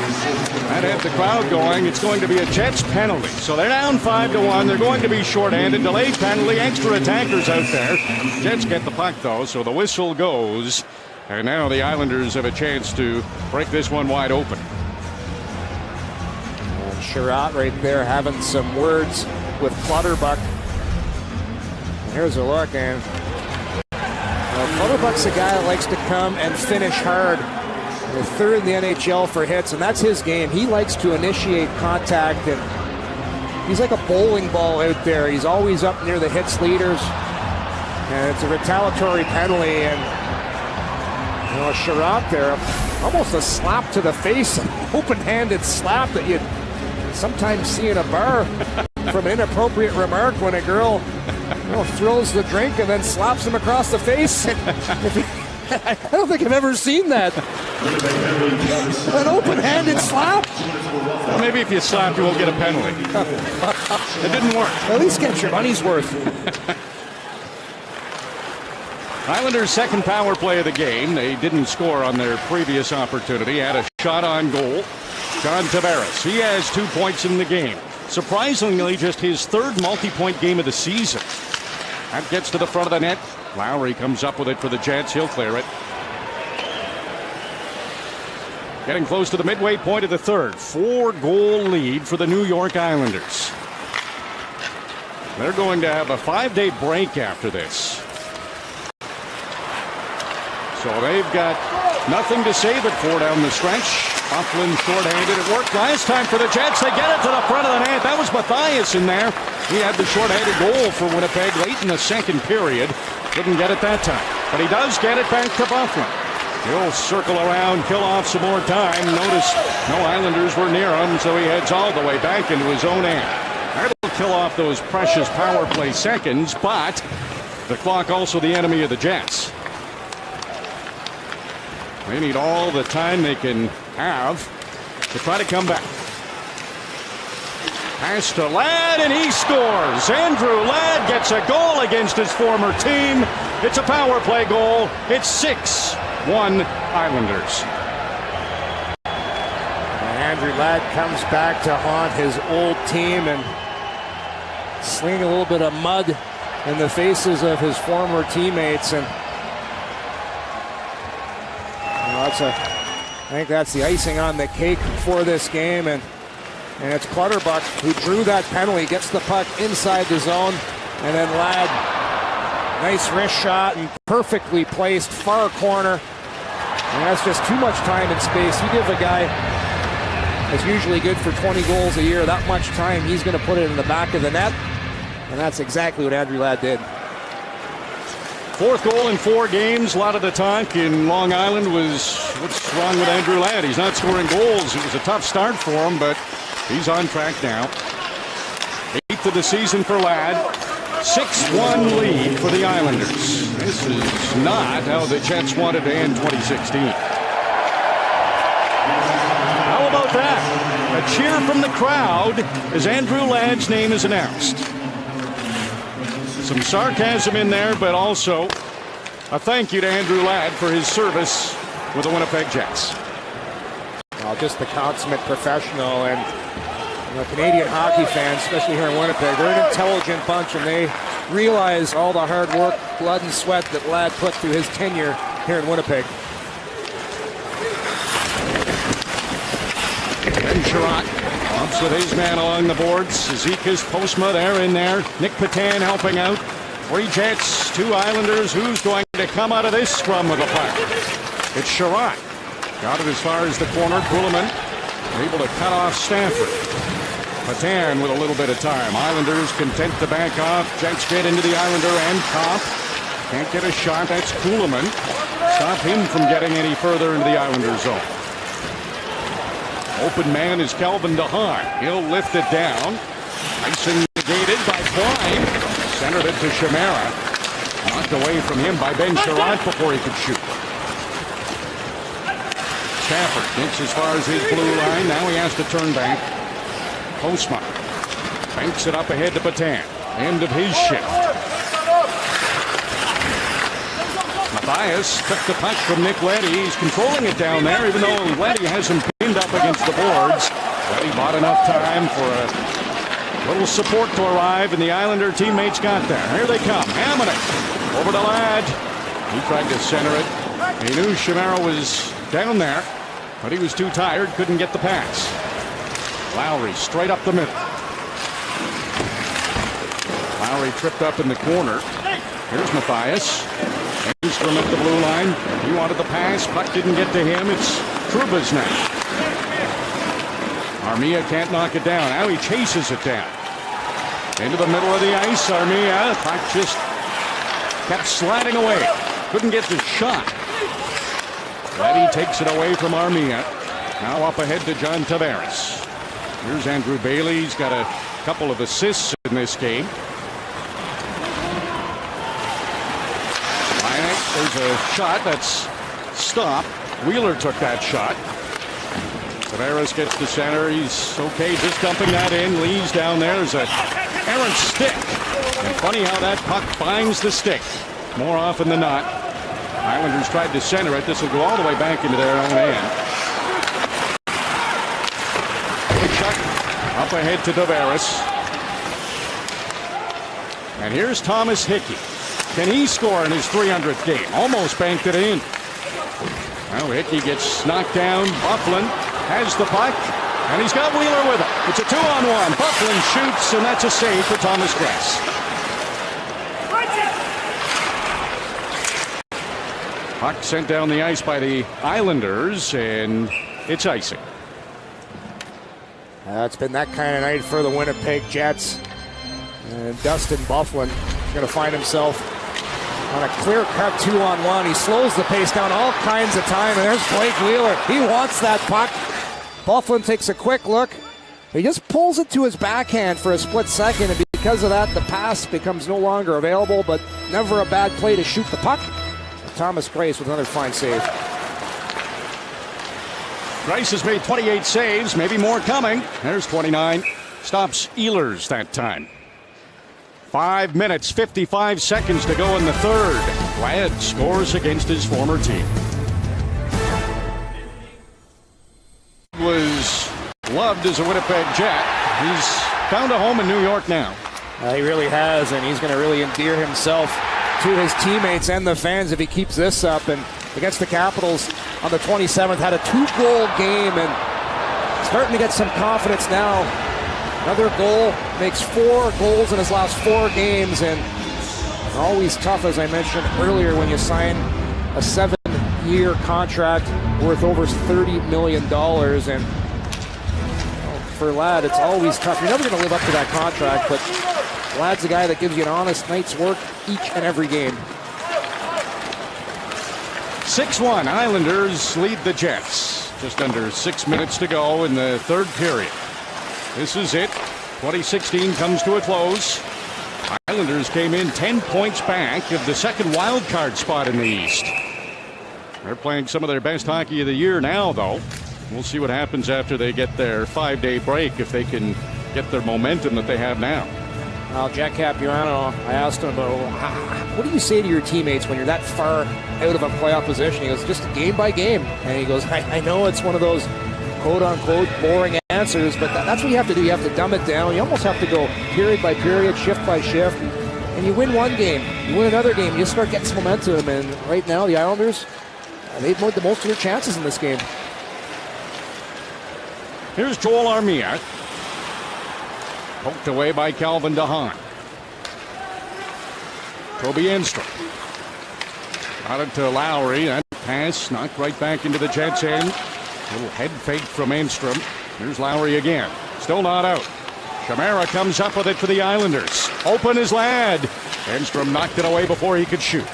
That had the crowd going. It's going to be a Jets penalty. So they're down 5-1. They're going to be shorthanded. Delayed penalty. Extra attackers out there. Jets get the puck, though, so the whistle goes. And now the Islanders have a chance to break this one wide open. And Sherratt right there having some words with Clutterbuck. Here's a look, and Clutterbuck's a guy that likes to come and finish hard. The 3rd in the NHL for hits, and that's his game. He likes to initiate contact, and he's like a bowling ball out there. He's always up near the hits leaders, and it's a retaliatory penalty. And Sherratt there, almost a slap to the face, an open-handed slap that you sometimes see in a bar from an inappropriate remark when a girl throws the drink and then slaps him across the face. I don't think I've ever seen that. An open-handed slap. Well, maybe if you slap, you won't get a penalty. It didn't work. At least get your money's worth. Islanders' second power play of the game. They didn't score on their previous opportunity. Had a shot on goal. John Tavares. He has 2 points in the game. Surprisingly, just his 3rd multi-point game of the season. That gets to the front of the net. Lowry comes up with it for the Jets. He'll clear it. Getting close to the midway point of the 3rd. 4-goal lead for the New York Islanders. They're going to have a 5-day break after this. So they've got nothing to save it for down the stretch. Bufflin shorthanded. It worked last time for the Jets. They get it to the front of the net. That was Mathias in there. He had the shorthanded goal for Winnipeg late in the second period. Couldn't get it that time. But he does get it back to Bufflin. He'll circle around, kill off some more time. Notice no Islanders were near him, so he heads all the way back into his own end. That'll kill off those precious power play seconds, but the clock also the enemy of the Jets. They need all the time they can have to try to come back. Pass to Ladd, and he scores. Andrew Ladd gets a goal against his former team. It's a power play goal. It's 6-1 Islanders. Andrew Ladd comes back to haunt his old team and sling a little bit of mud in the faces of his former teammates. And I think that's the icing on the cake for this game. And it's Clutterbuck who drew that penalty, gets the puck inside the zone, and then Ladd, nice wrist shot and perfectly placed far corner. And that's just too much time and space. You give a guy that's usually good for 20 goals a year that much time, he's going to put it in the back of the net. And that's exactly what Andrew Ladd did. Fourth goal in 4 games. A lot of the talk in Long Island was, what's wrong with Andrew Ladd? He's not scoring goals. It was a tough start for him, but he's on track now. 8th of the season for Ladd. 6-1 lead for the Islanders. This is not how the Jets wanted to end 2016. How about that? A cheer from the crowd as Andrew Ladd's name is announced. Some sarcasm in there, but also a thank you to Andrew Ladd for his service with the Winnipeg Jets. Well, just the consummate professional, and Canadian hockey fans, especially here in Winnipeg, they're an intelligent bunch, and they realize all the hard work, blood and sweat that Ladd put through his tenure here in Winnipeg. Ben Sherratt bumps with his man along the boards. Zizekas, Postma, they're in there. Nick Patan helping out. 3 Jets, 2 Islanders. Who's going to come out of this scrum with a puck? It's Sherratt. Got it as far as the corner. Kuhlman able to cut off Stafford. Patan with a little bit of time. Islanders content to back off. Jets get into the Islander end. Kopp can't get a shot. That's Kuhlman. Stop him from getting any further into the Islander zone. Open man is Calvin DeHaan. He'll lift it down. Icing negated by Klein. Centered it to Chimera. Knocked away from him by Ben Sherratt before he could shoot. Stafford gets as far as his blue line. Now he has to turn back. Postma banks it up ahead to Patan. End of his shift. Mathias took the puck from Nick Leddy. He's controlling it down there, even though Leddy has him pinned up against the boards. Leddy bought enough time for a little support to arrive, and the Islander teammates got there. Here they come. Hammond it over to Ladd. He tried to center it. He knew Chimera was down there, but he was too tired, couldn't get the pass. Lowry straight up the middle. Lowry tripped up in the corner. Here's Mathias. Engstrom at the blue line. He wanted the pass. Puck didn't get to him. It's Trouba's now. Armia can't knock it down. Now he chases it down. Into the middle of the ice. Armia. Puck just kept sliding away. Couldn't get the shot. Leddy takes it away from Armia. Now up ahead to John Tavares. Here's Andrew Bailey. He's got a couple of assists in this game. There's a shot that's stopped. Wheeler took that shot. Tavares gets to center. He's okay just dumping that in. Lee's down there. There's a errant stick. And funny how that puck finds the stick more often than not. Islanders tried to center it. This will go all the way back into their own end. Big shot up ahead to Tavares. And here's Thomas Hickey. Can he score in his 300th game? Almost banked it in. Well, Hickey gets knocked down. Bufflin has the puck. And he's got Wheeler with him. It's a 2-on-1. Buckland shoots, and that's a save for Thomas Grace. Puck sent down the ice by the Islanders, and it's icing. It's been that kind of night for the Winnipeg Jets. And Dustin Byfuglien is going to find himself on a clear-cut 2-on-1. He slows the pace down all kinds of time, and there's Blake Wheeler. He wants that puck. Byfuglien takes a quick look. He just pulls it to his backhand for a split second, and because of that, the pass becomes no longer available, but never a bad play to shoot the puck. Thomas Grace with another fine save. Grace has made 28 saves, maybe more coming. There's 29. Stops Ehlers that time. 5 minutes, 55 seconds to go in the third. Glad scores against his former team. Was loved as a Winnipeg Jet. He's found a home in New York now. He really has, and he's going to really endear himself to his teammates and the fans if he keeps this up. And against the Capitals on the 27th, had a 2-goal game and starting to get some confidence now. Another goal, makes 4 goals in his last 4 games, and always tough, as I mentioned earlier, when you sign a 7-year contract worth over $30 million. And for Ladd, it's always tough. You're never going to live up to that contract, but Ladd's a guy that gives you an honest night's work each and every game. 6-1, Islanders lead the Jets. Just under 6 minutes to go in the third period. This is it. 2016 comes to a close. Islanders came in 10 points back of the second wild card spot in the East. They're playing some of their best hockey of the year now, though. We'll see what happens after they get their 5-day break, if they can get their momentum that they have now. Well, Jack Capuano, I asked him about, what do you say to your teammates when you're that far out of a playoff position? He goes, just game by game. And he goes, I know it's one of those quote-unquote boring answers, but that's what you have to do. You have to dumb it down. You almost have to go period by period, shift by shift. And you win one game, you win another game, you start getting some momentum. And right now, the Islanders, they've made the most of their chances in this game. Here's Joel Armia. Poked away by Calvin DeHaan. Toby Enstrom. Got it to Lowry. That pass knocked right back into the Jets' end. Little head fake from Enstrom. Here's Lowry again. Still not out. Kamara comes up with it for the Islanders. Open is Ladd. Enstrom knocked it away before he could shoot.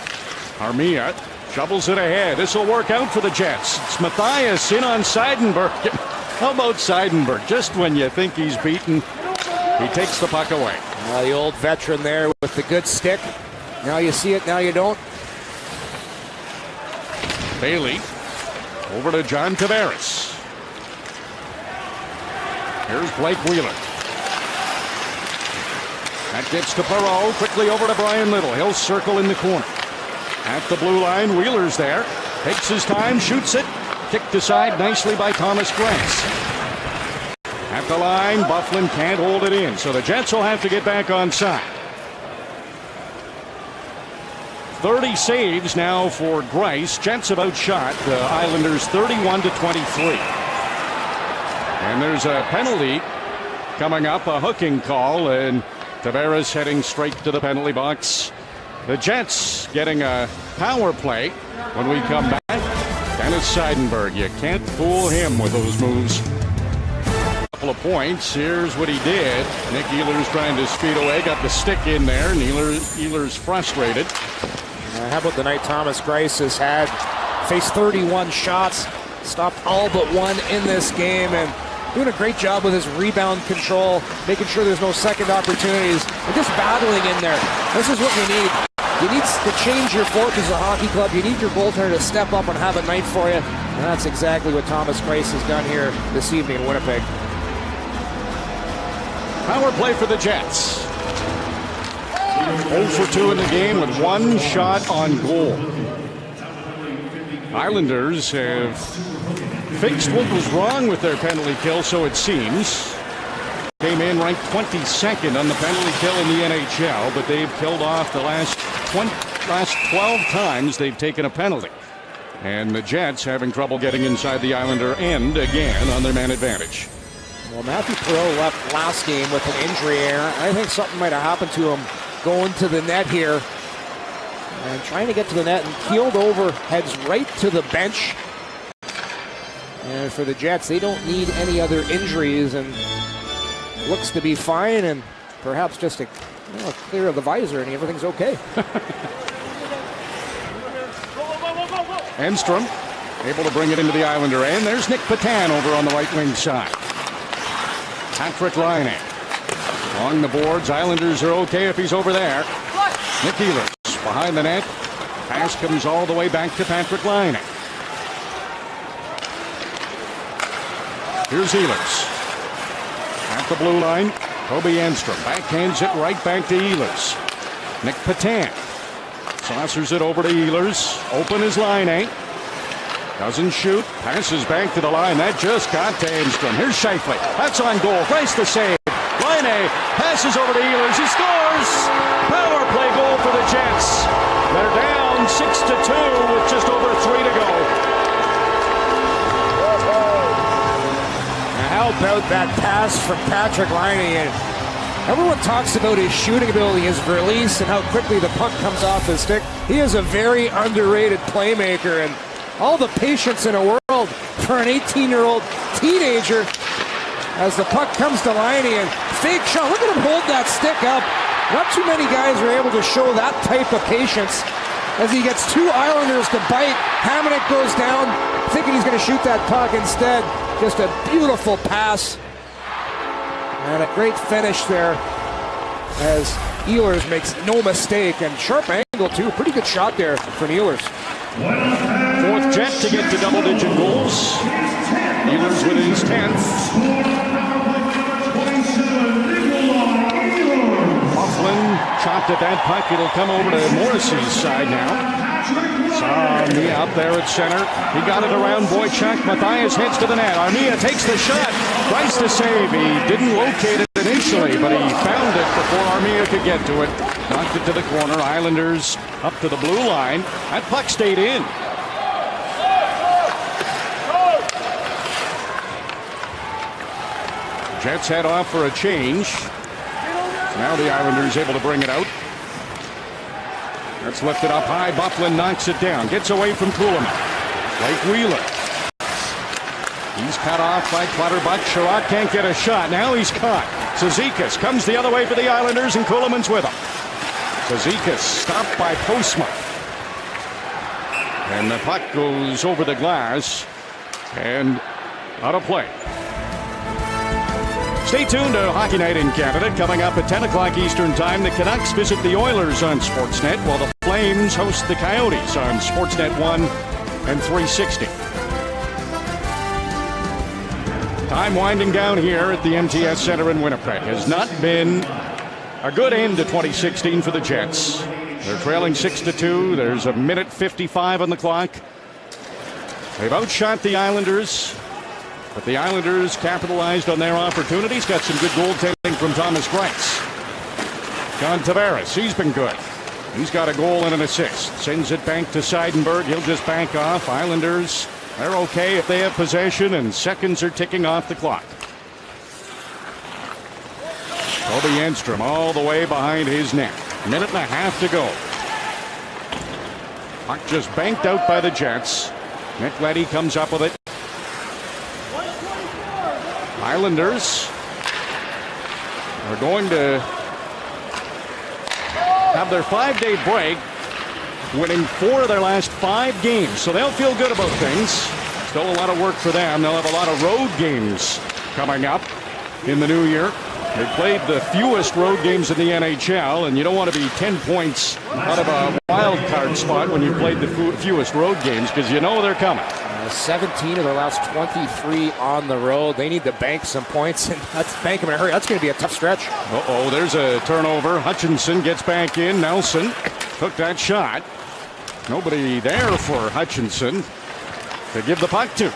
Armia shovels it ahead. This will work out for the Jets. It's Matthias in on Seidenberg. How about Seidenberg? Just when you think he's beaten, he takes the puck away. The old veteran there with the good stick. Now you see it, now you don't. Bailey over to John Tavares. Here's Blake Wheeler. That gets to Perreault. Quickly over to Brian Little. He'll circle in the corner. At the blue line, Wheeler's there. Takes his time, shoots it. Kicked aside nicely by Thomas Grace. At the line, Byfuglien can't hold it in, so the Jets will have to get back on side. 30 saves now for Grice. Jets have outshot the Islanders 31-23. And there's a penalty coming up, a hooking call, and Tavares heading straight to the penalty box. The Jets getting a power play when we come back. Dennis Seidenberg, you can't fool him with those moves. Couple of points. Here's what he did. Nick Ehlers trying to speed away, got the stick in there, and Ehlers frustrated. How about the night Thomas Grace has had? Faced 31 shots, stopped all but one in this game, and doing a great job with his rebound control, making sure there's no second opportunities, and just battling in there. This is what you need. You need to change your fork as a hockey club. You need your goaltender to step up and have a night for you. And that's exactly what Thomas Grace has done here this evening in Winnipeg. Power play for the Jets. 0 for 2 in the game with one shot on goal. Islanders have fixed what was wrong with their penalty kill, so it seems. Came in ranked 22nd on the penalty kill in the NHL, but they've killed off the last 12 times they've taken a penalty. And the Jets having trouble getting inside the Islander end again on their man advantage. Well, Matthew Perreault left last game with an injury here. I think something might have happened to him going to the net here. And trying to get to the net and keeled over, heads right to the bench. And for the Jets, they don't need any other injuries, and looks to be fine, and perhaps just a clear of the visor and everything's okay. Enstrom able to bring it into the Islander end. There's Nick Patan over on the right wing side. Patrick Laine along the boards. Islanders are okay if he's over there. Nick Ehlers behind the net. Pass comes all the way back to Patrick Laine. Here's Ehlers. At the blue line, Toby Enstrom backhands it right back to Ehlers. Nick Patan saucers it over to Ehlers. Open is Laine. Doesn't shoot. Passes back to the line. That just got to Enstrom. Here's Scheifele. That's on goal. Price the save. Laine passes over to Ehlers. He scores! Power play goal for the Jets. They're down 6-2 with just over 3 to go. How about that pass from Patrick Laine? Everyone talks about his shooting ability, his release, and how quickly the puck comes off his stick. He is a very underrated playmaker, and all the patience in a world for an 18-year-old teenager as the puck comes to Laine and fake shot. Look at him hold that stick up. Not too many guys are able to show that type of patience as he gets two Islanders to bite. Hamonic goes down, thinking he's going to shoot that puck. Instead, just a beautiful pass and a great finish there as Ehlers makes no mistake, and sharp angle too. Pretty good shot there from Ehlers. Fourth Jet to get to double-digit goals. Ehlers with his 10th. Bufflin chopped at that puck. It'll come over to Morrissey's side now. Armia out there at center. He got it around Boychuk. Matthias heads to the net. Armia takes the shot. Tries to save. He didn't locate it initially, but he found it before Armia could get to it. Knocked it to the corner. Islanders up to the blue line. That puck stayed in. Jets head off for a change. Now the Islanders able to bring it out. That's lifted up high. Bufflin knocks it down. Gets away from Kuhlman. Blake Wheeler. He's cut off by Clutterbuck. Sherratt can't get a shot. Now he's caught. Cizikas comes the other way for the Islanders, and Kuhlman's with him. Cizikas stopped by Postma. And the puck goes over the glass and out of play. Stay tuned to Hockey Night in Canada. Coming up at 10 o'clock Eastern Time, the Canucks visit the Oilers on Sportsnet, while the Flames host the Coyotes on Sportsnet 1 and 360. Time winding down here at the MTS Centre in Winnipeg. Has not been a good end to 2016 for the Jets. They're trailing 6-2. There's a minute 55 on the clock. They've outshot the Islanders, but the Islanders capitalized on their opportunities. Got some good goaltending from Thomas Greiss. John Tavares, he's been good. He's got a goal and an assist. Sends it back to Seidenberg. He'll just bank off. Islanders, they're okay if they have possession, and seconds are ticking off the clock. Toby Enstrom all the way behind his net. Minute and a half to go. Puck just banked out by the Jets. Nick Leddy comes up with it. Islanders are going to have their 5-day break, winning 4 of their last 5 games. So they'll feel good about things. Still a lot of work for them. They'll have a lot of road games coming up in the new year. They played the fewest road games in the NHL, and you don't want to be 10 points out of a wild card spot when you played the fewest road games, because you know they're coming. 17 of their last 23 on the road. They need to bank some points, and let's bank them in a hurry. That's going to be a tough stretch. Uh-oh, there's a turnover. Hutchinson gets back in. Nelson took that shot. Nobody there for Hutchinson to give the puck to.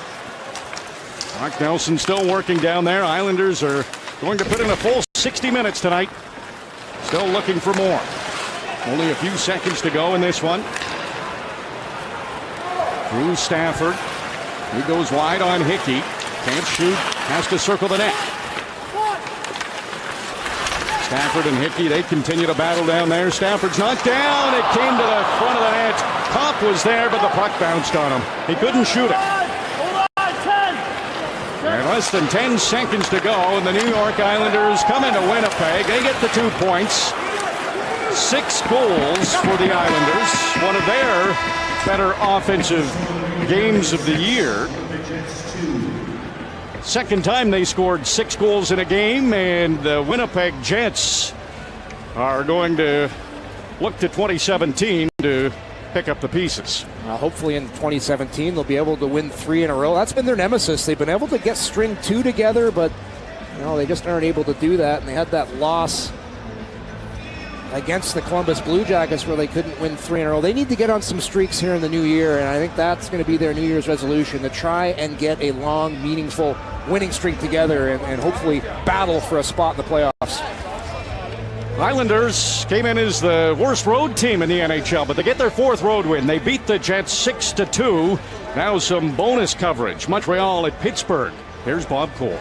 Mark Nelson still working down there. Islanders are going to put in a full 60 minutes tonight. Still looking for more. Only a few seconds to go in this one. Drew Stafford. He goes wide on Hickey. Can't shoot. Has to circle the net. Stafford and Hickey, they continue to battle down there. Stafford's knocked down. It came to the front of the net. Kopp was there, but the puck bounced on him. He couldn't shoot it. And less than 10 seconds to go, and the New York Islanders come into Winnipeg. They get the 2 points. 6 goals for the Islanders. One of their better offensive games of the year. Second time they scored 6 goals in a game, and the Winnipeg Jets are going to look to 2017 to pick up the pieces. Hopefully in 2017 they'll be able to win 3 in a row. That's been their nemesis. They've been able to get string 2 together, but they just aren't able to do that. And they had that loss against the Columbus Blue Jackets where they couldn't win 3 in a row. They need to get on some streaks here in the new year, and I think that's going to be their New Year's resolution, to try and get a long, meaningful winning streak together and hopefully battle for a spot in the playoffs. Islanders came in as the worst road team in the NHL, but they get their 4th road win. They beat the Jets 6-2. Now some bonus coverage. Montreal at Pittsburgh. Here's Bob Cole.